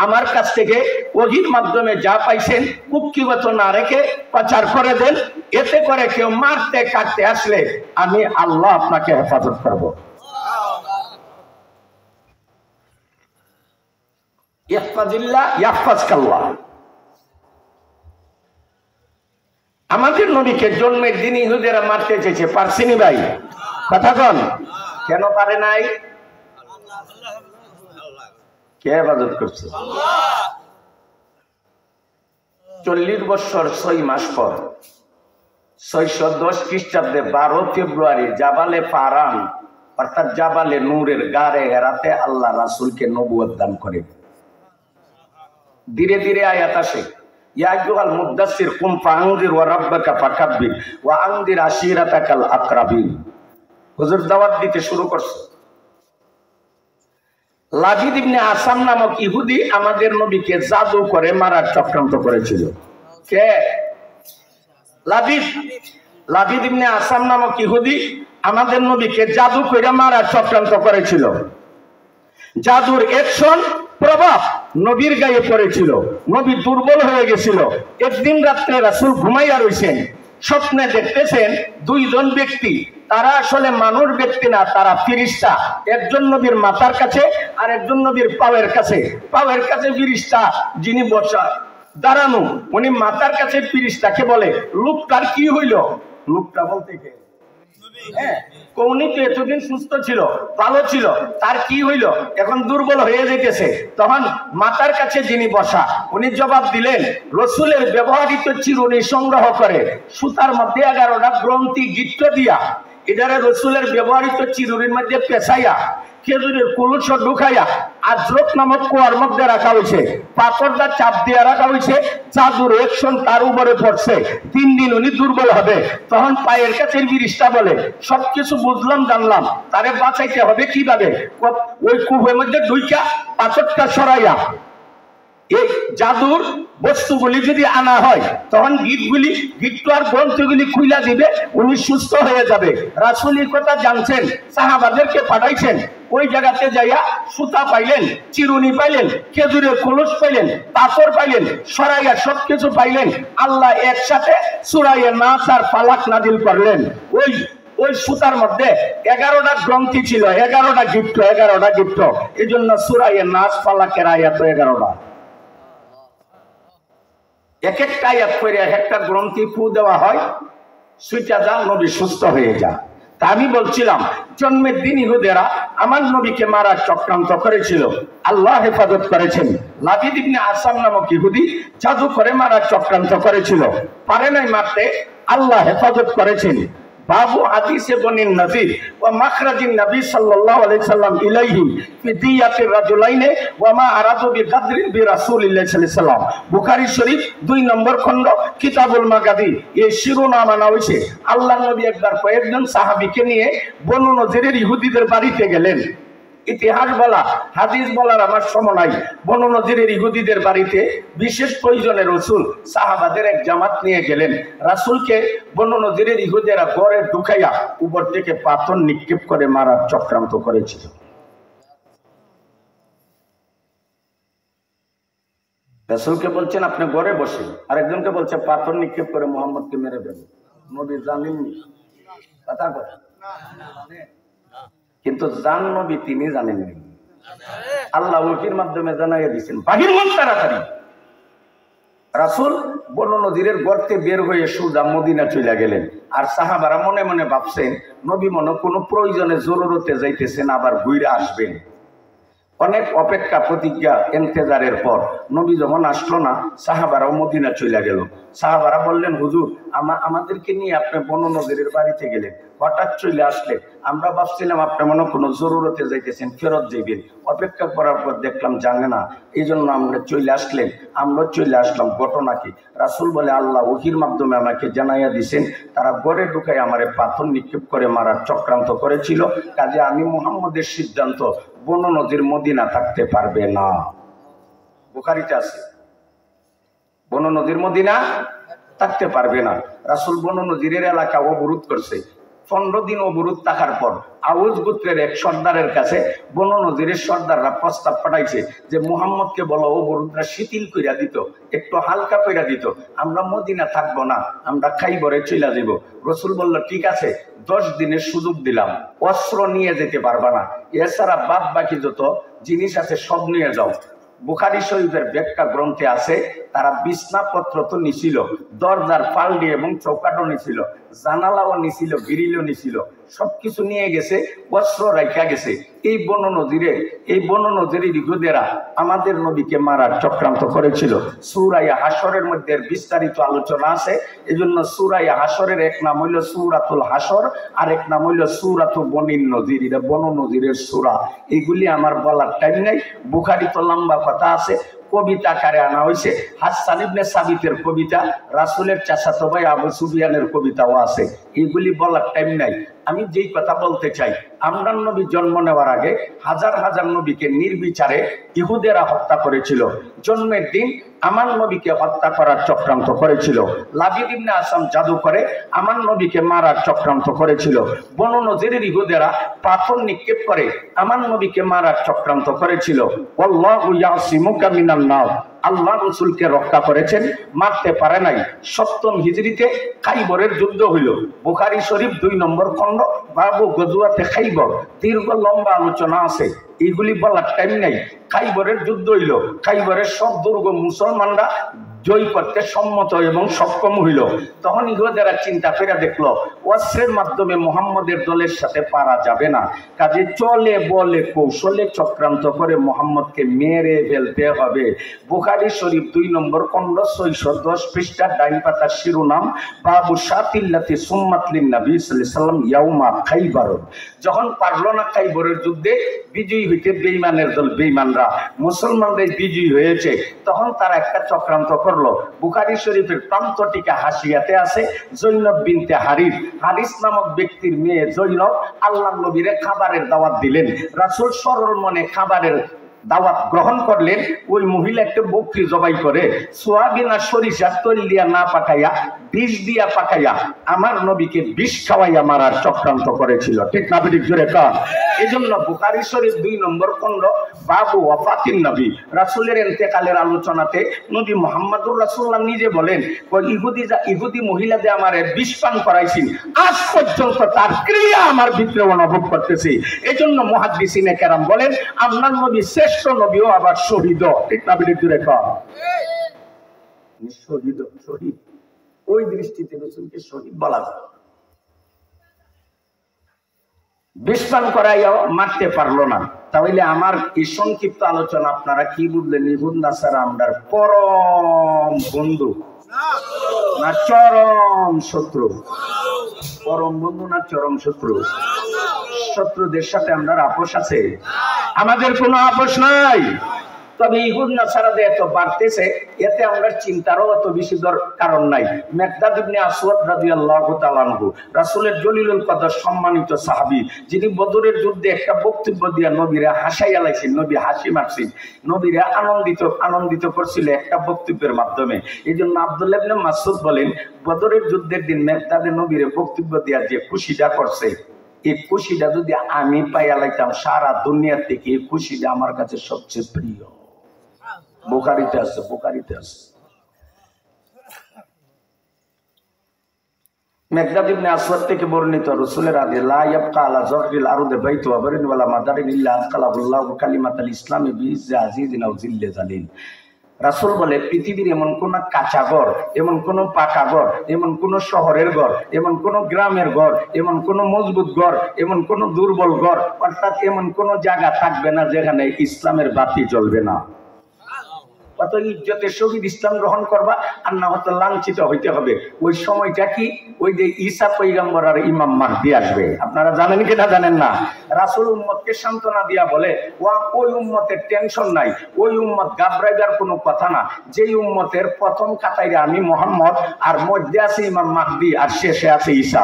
Speaker 1: আমার কাছ থেকে ওহীর মাধ্যমে যা পাইছেন কুক্ষিগত না রেখে প্রচার করে দেন। এতে করে কেউ মারতে কাটতে আসলে আমি আল্লাহ আপনাকে হেফাজত করব। ইহফাজিল্লাহ ইয়াহফাজকাল্লাহ। আমাদের নবীকে জন্মের দিন ইহুদিরা মারতে চেয়েছে, পারছিনি ভাই? কথা কন, কেন পারে নাই? কে হেফাজত করছে? 40 বছর 6 মাস পর 610 খ্রিস্টাব্দে 12 ফেব্রুয়ারি জাবালে ফারান অর্থাৎ জাবালে নূরের গারে হেরাতে আল্লাহ রাসূলকে নবুয়ত দান করেন। ধীরে ধীরে আয়াত আসে, ইয়া আইয়ুহাল মুদ্দাসসির কুম ফাআনজির ওয়া রাব্বাকা ফাকাব্বির ওয়া আনজির আশিরাতাকাল আকরাবিন। হুজুর দাওয়াত দিতে শুরু করছে। লাবিদ ইবনে আসাম নামক ইহুদি আমাদের নবীকে জাদু করে মারার চক্রান্ত করেছিল। কে? লাবিদ ইবনে আসাম নামক ইহুদি আমাদের নবীকে জাদু করে মারার চক্রান্ত করেছিল। জাদুর অ্যাকশন প্রভাব নবীর গায়ে পড়েছিল। নবী দুর্বল হয়ে গেছিল। একদিন রাত্রে রাসূল ঘুমাইয়া রইছেন, স্বপ্নে দেখতেছেন দুইজন ব্যক্তি, তারা আসলে মানুষ ব্যক্তি না, তারা ফেরেশতা। একজন নবীর মাথার কাছে আর একজন নবীর পায়ের কাছে। পায়ের কাছে ফেরেশতা যিনি বসা দাঁড়ানো, উনি মাথার কাছে ফেরেশতাকে বলে, লোকটার কি হইল? লোকটা বলতে কে? হ্যাঁ, উনি তো এতদিন সুস্থ ছিল, ভালো ছিল, তার কি হইল? এখন দুর্বল হয়ে যেতেছে। তখন মাথার কাছে যিনি বসা উনি জবাব দিলেন, রসুলের ব্যবহৃত চিরুনি সংগ্রহ করে সুতার মধ্যে 11টা গ্রন্থি গিট্ট দিয়া এটারে রসুলের ব্যবহৃত চিরুনির মধ্যে পেঁচাইয়া খেজুরের কুলুস ঢুকাইয়া আজরক নামক কুয়ার মধ্যে রাখা হয়েছে। পাথরটা চাপ দিয়ে রাখা হয়েছে। জাদুর অ্যাকশন তার উপরে পড়ছে। 3 দিন উনি দুর্বল হবে। তখন পায়ের কাছে ফেরেশতা বলে, সবকিছু বুঝলাম জানলাম, তারে বাঁচাইতে হবে কিভাবে? ওই কুয়ের মধ্যে ঢুইকা পাথরটা সরাইয়া এই জাদুর বস্তুগুলি যদি আনা হয় তখন গিট্টু আর গ্রন্থগুলি খুইলা দিবে, উনি সুস্থ হয়ে যাবে। রাসূল এই কথা জানছেন, সাহাবাদেরকে পাঠাইছেন। ওই জায়গাতে যাইয়া সুতা পাইলেন, চিরুনি পাইলেন, খেজুরের কলস পাইলেন, পাথর পাইলেন, সরাইয়া সবকিছু পাইলেন। আল্লাহ একসাথে সূরা নাস আর ফালাক নাজিল করলেন। ওই সুতার মধ্যে 11টা গ্রন্থি ছিল, 11টা গিট্ট। এই জন্য সূরা নাস ফালাকের আয়াত 11টা। এক একটা আয়াত করে এক একটা গ্রন্থি ফু দেওয়া হয়, সুইটা যা, নবী সুস্থ হয়ে যা। তা আমি বলছিলাম, জন্মের দিন ইহুদেরা আমার নবীকে মারার চক্রান্ত করেছিল, আল্লাহ হেফাজত করেছেন। লাবিদ ইবনে আসাম নামক ইহুদি জাদু করে মারার চক্রান্ত করেছিল, পারে নাই মারতে, আল্লাহ হেফাজত করেছেন। বাবু হাদিসে বনিন নবী ওয়া মাখরাজিন নবী সাল্লাল্লাহু আলাইহি সাল্লাম ইলাইহি ফি দিয়াতির রাজুলাইনে ওয়া মা আরাদু বিকদরিন বিরাসূলিল্লাহি সাল্লাল্লাহু আলাইহি সাল্লাম। বুখারী শরীফ 2 নম্বর খণ্ড কিতাবুল মাগাদি। এই শিরোনাম আনা হয়েছে, আল্লাহর নবী একবার কয়েকজন সাহাবীকে নিয়ে বনু নজিরের ইহুদিদের বাড়িতে গেলেন। ইতিহাস বলা, হাদিস বলার আমার সময় নাই। বনু নজিরের ইহুদিদের বাড়িতে বিশেষ প্রয়োজনে রাসূল সাহাবাদের এক জামাত নিয়ে গেলেন। রাসূলকে বনু নজিরের ইহুদিরা ঘরে ঢুকাইয়া উপর থেকে পাথর নিক্ষেপ করে মারার চক্রান্ত করেছিল। রাসূলকে বলছেন আপনি ঘরে বসে, আরেকজনকে বলছে পাথর নিক্ষেপ করে মুহাম্মদকে মেরে দেবে। নবী জানেননি, কথা বলে কিন্তু জান নবী তিনি জানেননি। আল্লাহ ওহির মাধ্যমে জানাইয়া দিচ্ছেন বাহির হন তাড়াতাড়ি। রাসূল বনু নদীরের গর্তে বের হয়ে সোজা মদিনা চলে গেলেন। আর সাহাবারা মনে মনে ভাবছেন নবী মনে কোনো প্রয়োজনে জরুরতে যাইতেছেন, আবার ঘুরে আসবেন। অনেক অপেক্ষা প্রতিজ্ঞা ইন্তেজারের পর নবী যখন আসলো না, সাহাবারাও মদিনা চলে গেল। সাহাবারা বললেন হুজুর আমাদেরকে নিয়ে আপনি বনু নদীরের বাড়িতে গেলেন, হঠাৎ চলে আসলে আমরা ভাবছিলাম আপনি মনে কোনো জরুরতে যাইতেছেন, ফেরত যাইবেন। অপেক্ষা করার পর দেখলাম জানে না, এই জন্য আমরা চলে আসলেন। আমরা চলে আসলাম, ঘটনা কি? রাসূল বলে আল্লাহ ওহির মাধ্যমে আমাকে জানাইয়া দিছেন তারা ঘরে ঢুকাই আমারে পাথর নিক্ষেপ করে মারার চক্রান্ত করেছিল, কাজে আমি মুহাম্মদের সিদ্ধান্ত বনু নদীর মদিনা থাকতে পারবে না। বুখারীতে আছে বনু নদীর মদিনা থাকতে পারবে না। রাসূল বনু নদীর এলাকা অবরোধ করছে। 15 দিন অবরোধ থাকার পর আউস গোত্রের এক সর্দারের কাছে বনু নদীরের সর্দাররা প্রস্তাব পাঠাইছে যে মুহাম্মদকে বলো অবরোধরা শিথিল কইরা দিত, একটু হালকা কইরা দিত, আমরা মদিনা থাকবো না, আমরা খাইবরে চলে যাব। রাসূল বলল ঠিক আছে, 10 দিনের সুযোগ দিলাম, অস্ত্র নিয়ে যেতে পারবা না, এছাড়া বাদ বাকি যত জিনিস আছে সব নিয়ে যাও। বুখারী শরীফের ব্যাখ্যা গ্রন্থে আছে তারা বিছনাপত্র তো নিছিল, দরজার পাল্ডি এবং চৌকাটও নিছিল, জানালাও নিছিল, গ্রিলও নিছিল, সবকিছু নিয়ে গেছে, অস্ত্র রাখা গেছে। এই বনু নদীর ইহুদেরা আমাদের নবীকে মারার চক্রান্ত করেছিল। সূরা হাশরের মধ্যে বিস্তারিত আলোচনা আছে। এজন্য সূরা হাশরের এক নাম হইল সূরাতুল হাশর, আর এক নাম হইল সূরাতু বনিন নদীর। এটা বনু নদীরের সূরা। এইগুলি আমার বলার টাইম নাই, বুখারী তো লম্বা কথা আছে, কবিতা আকারে আনা হয়েছে। হাসান ইবনে সাবিতের কবিতা, রাসূলের চাচাতো ভাই আবু সুফিয়ানের কবিতাও আছে। এগুলি বলার টাইম নাই। আমি যেই কথা বলতে চাই, আমরার নবী জন্ম নেওয়ার আগে হাজার হাজার নবীকে নির্বিচারে ইহুদেরা হত্যা করেছিল। জন্মের দিন আমার নবীকে হত্যা করার চক্রান্ত করেছিল। লাবিদ ইবনে আসাম জাদু করে আমার নবীকে মারার চক্রান্ত করেছিল। বনু নদীরের ইহুদেরা পাথর নিক্ষেপ করে আমার নবীকে মারার চক্রান্ত করেছিল। আল্লাহু ইয়াসিমুকা মিনান নাস, আল্লাহ রাসূলকে রক্ষা করেছেন, মারতে পারে নাই। 7ম হিজরিতে খাইবরের যুদ্ধ হইল। বুখারী শরীফ 2 নম্বর খণ্ড, বাবু গজওয়াতে খাইবর, দীর্ঘ লম্বা আলোচনা আছে, এইগুলি বলার টাইম নাই। খাইবরের যুদ্ধ হইল, খাইবরের সব দুর্গ মুসলমানরা জয় করতে সম্মত এবং সক্ষম হইল। তখন ইহুদেরা চিন্তা করে দেখলো অস্ত্রের মাধ্যমে মুহাম্মদের দলের সাথে পারা যাবে না, কাজে চলে বলে কৌশলে চক্রান্ত করে মুহাম্মদকে মেরে ফেলতে হবে। বুখারী শরীফ 2 নম্বর খণ্ড 610 পৃষ্ঠা, ডাইন পাতার শিরোনাম বাবু শাতিল্লাতি সুম্মাতলিন নবী সাল্লাল্লাহু আলাইহি সাল্লাম ইয়াউমা খাইবার। যখন পারলো না খাইবরের যুদ্ধে বিজয়ী হইতে বেঈমানের দল, বেঈমানরা মুসলমানদের বিজয়ী হয়েছে, তখন তারা একটা চক্রান্ত করলো। বুখারী শরীফের প্রান্তটিকা হাসিয়াতে আছে, জৈনব বিনতে হারিস নামক ব্যক্তির মেয়ে জৈনব আল্লাহর নবীরে খাবারের দাওয়াত দিলেন। রাসূল সরল মনে খাবারের দাওয়াত গ্রহণ করলেন। ওই মহিলা একটা বকরি জবাই করে সোয়াবিন আর সরিষার তৈল দিয়া না পাকাইয়া বিষ দিয়া পাকাইয়া আমার নবীকে বিষ খাওয়াইয়া মারার চক্রান্ত করেছিল। ঠিক না বেঠিক জোরে কর? এই জন্য বুখারী শরীফ 2 নম্বর খণ্ড বাবু ওয়াফাতিন নবী, রাসূলের ইন্তেকালের আলোচনাতে নবী মুহাম্মদুর রাসূলুল্লাহ নিজে বলেন ইহুদি মহিলাদের আমারে বিষ পান করাইছেন, আজ পর্যন্ত তার ক্রিয়া আমার ভিতরে অনুভব করতেছি। এই জন্য মুহাদ্দিসিনে কেরাম বলেন আপনার নবী শ্রেষ্ঠ নবীও আবার শহীদ। ঠিক না বেঠিক জোরে কর? শহীদ, শহীদ ওই দৃষ্টিতে রাসূলকে শহীদ বলা যায়। বিস্তান করাইও মারতে পারলো না। তাহলে আমার এই সংক্ষিপ্ত আলোচনা আপনারা কি বুঝলেন? ইহুদ নাসারা আমরার পরম বন্ধু না চরম শত্রু? পরম বন্ধু না চরম শত্রু? শত্রুদের সাথে আমরা আপোষ আছে? আমাদের কোনো আপোষ নাই। তবে ইহুদ নাসারাদের এত বাড়তেছে, এতে আমরা চিন্তারও এত বেশি কারণ নাই। মিকদাদ ইবনে আসওয়াদ রাদিয়াল্লাহু তাআলা আনহু, রাসূলের জলিলুল কদর সম্মানিত সাহাবী, যিনি বদরের যুদ্ধে একটা বক্তব্য দিয়া নবীরে হাসাইয়া লাইছেন, নবী হাসি মারছেন, নবীরে আনন্দিত করছিল একটা বক্তব্যের মাধ্যমে। এই জন্য আব্দুল্লাহ ইবনে মাসউদ বলেন বদরের যুদ্ধের দিন মিকদাদে নবীরে বক্তব্য দিয়া যে খুশিটা করছে, এই খুশিটা যদি আমি পাইয়া লাইতাম সারা দুনিয়ার থেকে এই খুশিটা আমার কাছে সবচেয়ে প্রিয়। বুখারীতে আছে। মেকদাদ ইবনে আসওয়াদ থেকে বর্ণিত রাসূলের হাদিস লা ইয়াবকা আলা যররিল আরদি বাইতু ওয়া বারিন ওয়ালা মাদারিন ইল্লা আদখালাহুল্লাহু কালিমাতাল ইসলামি বিইজ্জি আজিজিন আও জিল্লি জালিল। রাসূল বলে পৃথিবীর এমন কোন কাঁচা ঘর, এমন কোন পাকা ঘর, এমন কোন শহরের ঘর, এমন কোন গ্রামের ঘর, এমন কোন মজবুত ঘর, এমন কোন দুর্বল ঘর, অর্থাৎ এমন কোন জায়গা থাকবে না যেখানে ইসলামের বাতি জ্বলবে না। কত ইজ্জতের সহিত ইসলাম গ্রহণ করবা, আর না হয়তো লাঞ্ছিত হইতে হবে। ওই সময়টা কি? ওই যে ঈসা পয়গম্বর আর ইমাম মাহদী আসবে। আপনারা জানেন কি না জানেন না? রাসূল উম্মতকে সান্ত্বনা দিয়া বলে, ওই উম্মতের টেনশন নাই, ওই উম্মত ঘাবড়াইবার কোনো কথা না। যেই উম্মতের প্রথম কাতারে আমি মুহাম্মদ, আর মধ্যে আছে ইমাম মাহদী, আর শেষে আছে ঈসা।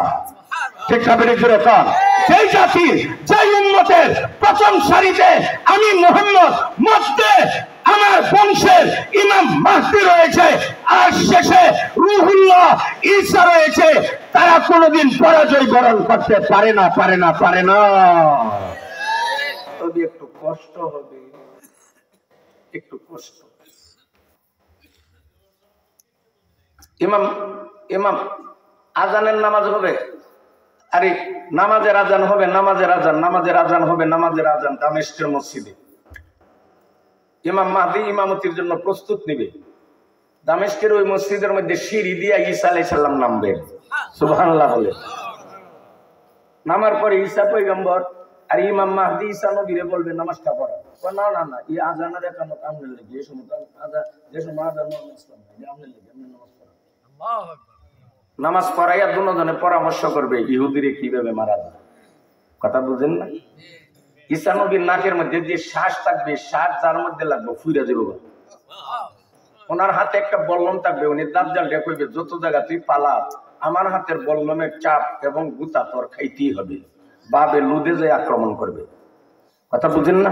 Speaker 1: ঠিক না? বেড়ে জোরে কর। যেই জাতির, যেই উম্মতের প্রথম সারিতে আমি মুহাম্মদ, মধ্যে আমার বংশের ইমাম মাহদী রয়েছে, আর শেষে রূহুল্লাহ ঈসা রয়েছে, তারা কোনোদিন পরাজয় বরণ করতে পারে না, পারে না, পারে না। তবে একটু কষ্ট হবে, একটু কষ্ট। ইমাম আজানের নামাজ হবে, আরে নামাজের আজান হবে, নামাজের আজান, নামাজের আজান হবে, নামাজের আজান দামেস্কের মসজিদে। ইমাম মাহদী ইমামতির জন্য প্রস্তুত নিবে। দামেস্কের ওই মসজিদের মধ্যে সিঁড়ি দিয়া ঈসা আলাইহিস সালাম নামবেন। সুবহানাল্লাহ বলে। নামার পরে ঈসা পয়গম্বর আর ইমাম মাহদী ঈসা নবীরে বলবে নামাজটা পড়া। না না না, এই আজানের একামত আমনের লাগি, এই সময় আজান, যে সময় আজান ইসলাম নাই, আমনের লাগি, আমনে নামাজ পড়া। আল্লাহু আকবার। নামাজ পড়াইয়া দুজনে পরামর্শ করবে ইহুদিরে কিভাবে মারা যায়। কথা বুঝেন না? ঈসা নবীর নাকের মধ্যে যে শ্বাস থাকবে, শ্বাস যার মধ্যে লাগবে ফুইরা যাবে। ওনার হাতে একটা বল্লম থাকবে, উনি দাজ্জাল ডেকে কইবে, যত জায়গা তুই পালা, আমার হাতের বল্লমের চাপ এবং গুতা তোর খাইতেই হবে। বাবে লুদে যে আক্রমণ করবে। কথা বুঝেন না?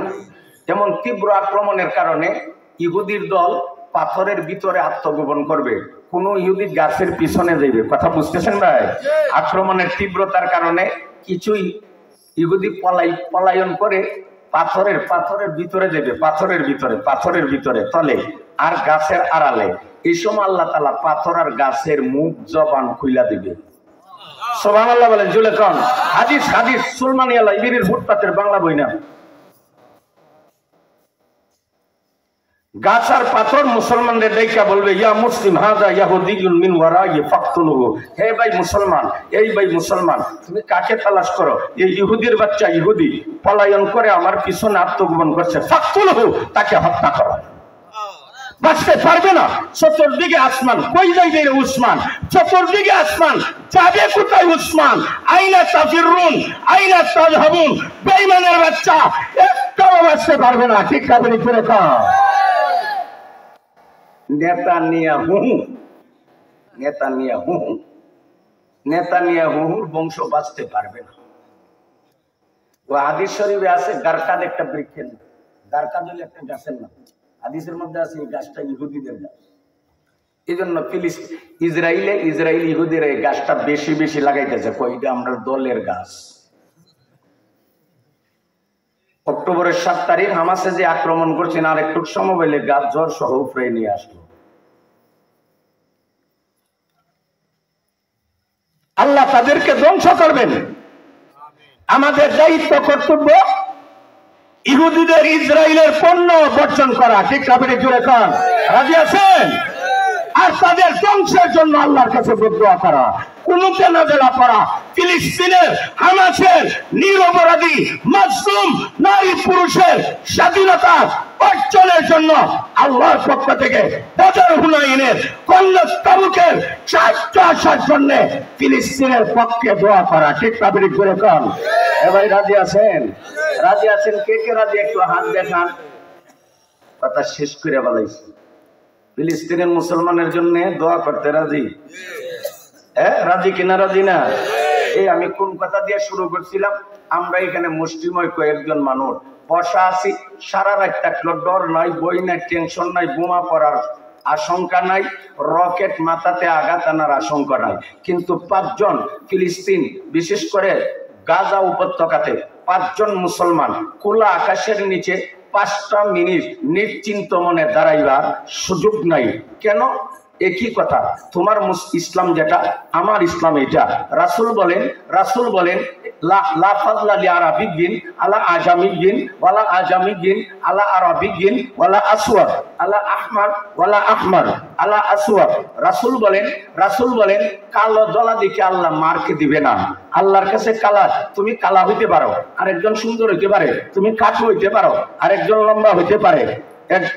Speaker 1: এমন তীব্র আক্রমণের কারণে ইহুদির দল পাথরের ভিতরে আত্মগোপন করবে, কোন ইহুদি গাছের পিছনে যাইবে। কথা বুঝতেছেন ভাই? আক্রমণের তীব্রতার কারণে কিছুই ইহুদি পলায়ন করে পাথরের ভিতরে যাবে, পাথরের ভিতরে তলে, আর গাছের আড়ালে। এই সময় আল্লাহ তাআলা পাথর আর গাছের মুখ জবান খুইলা দিবে। সুবহানাল্লাহ বলেন জুলে কোন হাদিস সুলমানিয়া লাইব্রেরির ফুটপাতের বাংলা বই না। গাছ আর পাথর মুসলমানদের দেখা বলবে, ইয়া মুসলিম হাযা ইয়াহুদিয়ুন মিন ওয়ারাই ফাকতুলহু। হে ভাই মুসলমান, এই ভাই মুসলমান, তুমি কাকে তালাশ করো? এই ইহুদির বাচ্চা ইহুদি পলায়ন করে আমার পিছনে আত্মগোপন করছে, ফাকতুলহু, তাকে হত্যা করো। বাঁচতে পারবে না। চতুর্দিকে আসমান, কই যাইবে রে উসমান? চতুর্দিকে আসমান, যাবে কোথায় উসমান? আইনা তাফিরুন আইনা তাযহাবুন। বেঈমানের বাচ্চা একটাও বাঁচতে পারবে না। ঠিক কাবরি করে কা নেতানিয়াহুর বংশ বাঁচতে পারবে না। ও হাদিস শরীফে আছে, গারকাদ একটা বৃক্ষের নাম, গারকাদ হলো একটা গাছের নাম। হাদিসের মধ্যে আছে এই গাছটা ইহুদিদের গাছ। এই জন্য ইসরায়েল ইহুদিরা এই গাছটা বেশি বেশি লাগাইতেছে, কইটা আমরা দলের গাছ। অক্টোবরের 7 তারিখ হামাসে যে আক্রমণ করছেন, আর একটু সময় পেলে গাছ জ্বর সহ উপরে নিয়ে আসলো। আল্লাহ তাদেরকে ধ্বংস করবেন। আমাদের দায়িত্ব, কর্তব্য ইহুদিদের, ইসরায়েলের পণ্য বর্জন করা। ঠিক কাবিরে জুড়ে খান, রাজি আছেন? আর তাদের ধ্বংসের জন্য আল্লাহর কাছে দোয়া করা, কুনুতে নাযিলা করা। ফিলিস্তিনের, হামাসের নিরপরাধী মাসুম নারী পুরুষের স্বাধীনতা অর্জনের জন্য আল্লাহর পক্ষ থেকে বদর হুনাইনের, কল্যাণ তাবুকের চারটা আসার জন্য ফিলিস্তিনের পক্ষে দোয়া করা। ঠিক কাবিরে জুড়ে খান। এবার রাজি আছেন? রাজি আছেন? কে কে রাজি একটু হাত দেখান। কথা শেষ করে বলাইছি। ফিলিস্তিনের মুসলমানের জন্য দোয়া করতে রাজি? রাজি কিনা রাজি না? এই আমি কোন কথা দিয়ে শুরু করছিলাম? আমরা এখানে মুষ্টিময় কয়েকজন মানুষ বসা আছি, সারা রাত থাকলো, ডর নাই, বই নাই, টেনশন নাই, বোমা পড়ার আশঙ্কা নাই, রকেট মাথাতে আঘাত আনার আশঙ্কা নাই। কিন্তু 5 জন ফিলিস্তিন, বিশেষ করে গাজা উপত্যকাতে 5 জন মুসলমান খোলা আকাশের নিচে 5টা মিনিট নিশ্চিন্ত মনে দাঁড়াইবার সুযোগ নাই। কেন? একই কথা। তোমার ইসলাম যেটা, আমার ইসলাম এটা। রাসূল বলেন লা ফাযলা লি আরাবিয়্যিন আলা আজামিয়্যিন ওয়ালা আজামিয়্যিন আলা আরাবিয়্যিন ওয়ালা আসওয়াদ আলা আহমার ওয়ালা আহমার আলা আসওয়াদ। রাসূল বলেন কালো দলা দেখে আল্লাহ মার্কে দিবে না। আল্লাহর কাছে কালা, তুমি কালা হইতে পারো, আরেকজন সুন্দর হইতে পারে, তুমি কাঠু হইতে পারো, আরেকজন লম্বা হইতে পারে,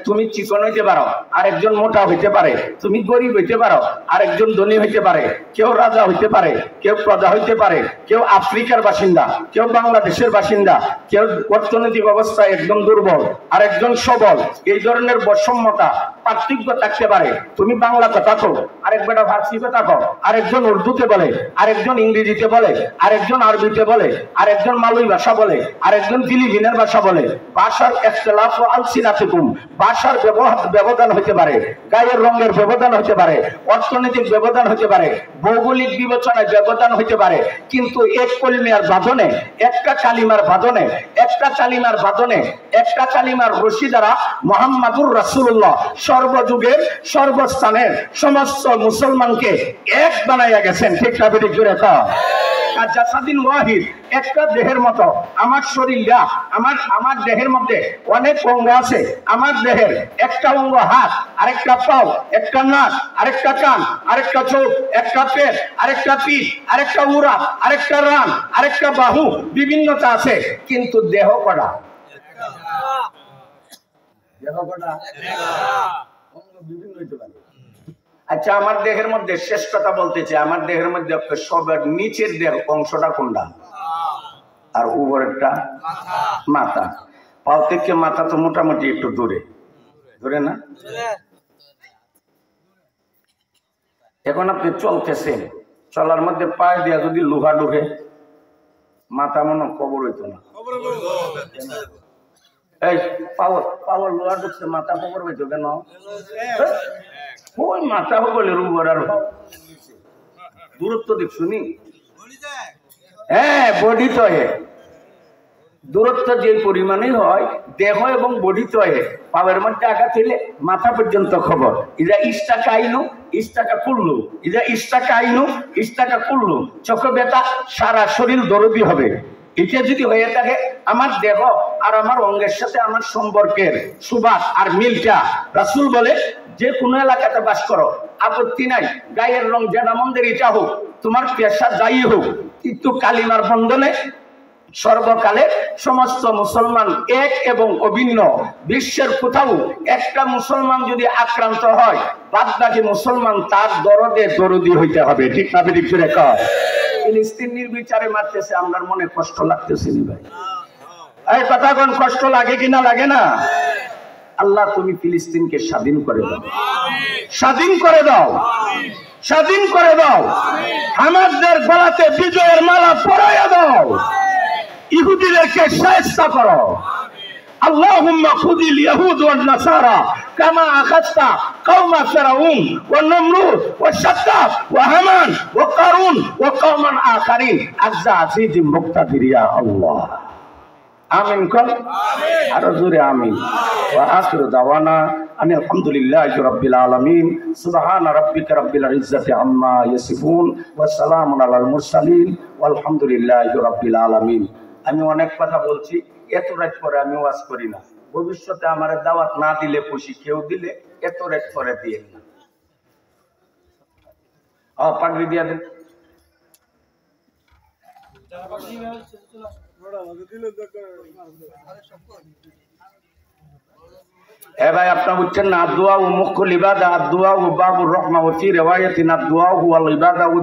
Speaker 1: তুমি চিকন হইতে পারো, আরেকজন মোটা হইতে পারে, তুমি গরিব হইতে পারো, আরেকজন ধনী হইতে পারে, কেউ রাজা হইতে পারে, কেউ প্রজা হইতে পারে, কেউ আফ্রিকার বাসিন্দা, কেউ বাংলাদেশের বাসিন্দা, কেউ অর্থনৈতিক অবস্থা একদম দুর্বল, আরেকজন সবল। এই ধরনের বৈষম্যতা পার্থক্য থাকতে পারে। তুমি বাংলা কথা কও, আরেক বেটা ফার্সি কথা কও, আরেকজন উর্দুতে বলে, আরেকজন ইংরেজিতে বলে, আরেকজন আরবিতে বলে, আরেকজন মালয় ভাষা বলে, আরেকজন ফিলিপিনের ভাষা বলে। ভাষার ইখতিলাফ ও আলসিনাতিকুম, ভাষার ব্যবধান হতে পারে, গায়ের রঙের ব্যবধান হতে পারে, অর্থনৈতিক ব্যবধান হতে পারে, ভৌগোলিক বিবেচনায় ব্যবধান হতে পারে, কিন্তু এক কলমার বাঁধনে, একটা কালিমার রশি দ্বারা মুহাম্মাদুর রাসূলুল্লাহ সর্বযুগের সর্বস্থানের সমস্ত মুসলমানকে এক বানাইয়া গেছেন। ঠিক না বেঠিক জোরে কও। জাসাদিন ওয়াহিদ, একটা দেহের মতো আমার শরীরটা, আমার দেহের মধ্যে অনেক অঙ্গ আছে। আমার দেহের একটা অঙ্গ হাত, আরেকটা পাও, একটা নাক, আরেকটা কান, আরেকটা চোখ, একটা পেট, আরেকটা পিঠ, আরেকটা উড়া, আরেকটা রান, আরেকটা বাহু, বিভিন্নতা আছে, কিন্তু দেহ কটা? অঙ্গ বিভিন্ন হইতে পারে। আচ্ছা, আমার দেহের মধ্যে শেষ কথা বলতেছে, আমার দেহের মধ্যে সবার নিচের দেহ অংশটা কোনটা? আর উপরেরটা মাথা। পাও থেকে মাথা তো মোটামুটি একটু দূরে না? এখন আপনি চলতেছেন, চলার মধ্যে পায়ে দেওয়া যদি লোহা ঢুকে, মাথা মনে কবর হইতো না। এই পাওয়ার লোহা ঢুকছে, মাথা কবর হইতো কেন? ওই মাথা বলে রুবর আর দূরত্ব দেখ শুনি। হ্যাঁ, বডি তয়ে দূরত্ব যে পরিমাণে হয়, দেহ এবং বডি তয়ে পাওয়ার মধ্যে আঘাত হইলে মাথা পর্যন্ত খবর। ইদা ইস্টাকা আইনু ইস্টাকা কুল্লু, ইদা ইস্টাকা আইনু ইস্টাকা কুল্লু। চোখে ব্যথা, সারা শরীর দরদি হবে। এটা যদি হয়ে থাকে, আমার দেহ আর আমার অঙ্গের সাথে আমার সম্পর্কের সুবাস আর মিলটা, রাসূল বলে যে কোনো এলাকাতে বাস করো, আপত্তি নাই, গায়ের রং যেটা মন্দের এটা হোক, তোমার পেশা যাই হোক, কিন্তু কালিমার বন্ধনে সর্বকালে সমস্ত মুসলমান এক এবং অভিন্ন। বিশ্বের কোথাও একটা মুসলমান যদি আক্রান্ত হয়, বাদবাকি মুসলমান তার দরদি হইতে হবে। ঠিক না বেঠিক জোরে কও। ফিলিস্তিন নির্বিচারে মারতেছে, আপনার মনে কষ্ট লাগতেছে নি ভাই? এই কথা কোন কষ্ট লাগে কিনা? লাগে না? আল্লাহ তুমি ফিলিস্তিনকে স্বাধীন করে দাও, স্বাধীন করে দাও, স্বাধীন করে দাও। হামাসদের গলাতে বিজয়ের মালা পরাইয়া দাও, ইহুদিদেরকে শায়েস্তা করো। আল্লাহুম্মা খুযিল ইয়াহুদ ওয়ান নাসারা কামা আখাযতা কওমা ফিরআউন ওয়া নমরুদ ওয়া শাদ্দাদ ওয়া হামান ওয়া কারুন ওয়া কওমান আখারিন আযযা আজিদিম মুক্তাদির ইয়া আল্লাহ। আমিন কল। আমিন। আর জোরে আমিন। ওয়া আখিরু দাওয়ানা আনিল হামদুলিল্লাহি রাব্বিল আলামিন। সুবহান রাব্বিকা রাব্বিল ইজ্জাতি আম্মা ইয়াসিফুন ওয়া সালামুন আলাল মুরসালিন ওয়াল হামদুলিল্লাহি রাব্বিল আলামিন। আমি অনেক কথা বলছি, এত রাত পরে আমি ওয়াজ করি না। ভবিষ্যতে আমার দাওয়াত না দিলে খুশি, কেউ দিলে এত রাত পরে দিয়ে না। পাগড়ি দিয়া দেন। এ ভাই, আপনার বুঝছেন না? দুয়া ও মুখ্য লিবাদা, দুয়া ও বাবুর রহমা, ওয়া ফি রিওয়ায়াতিন দুয়া ওয়াল ইবাদা ও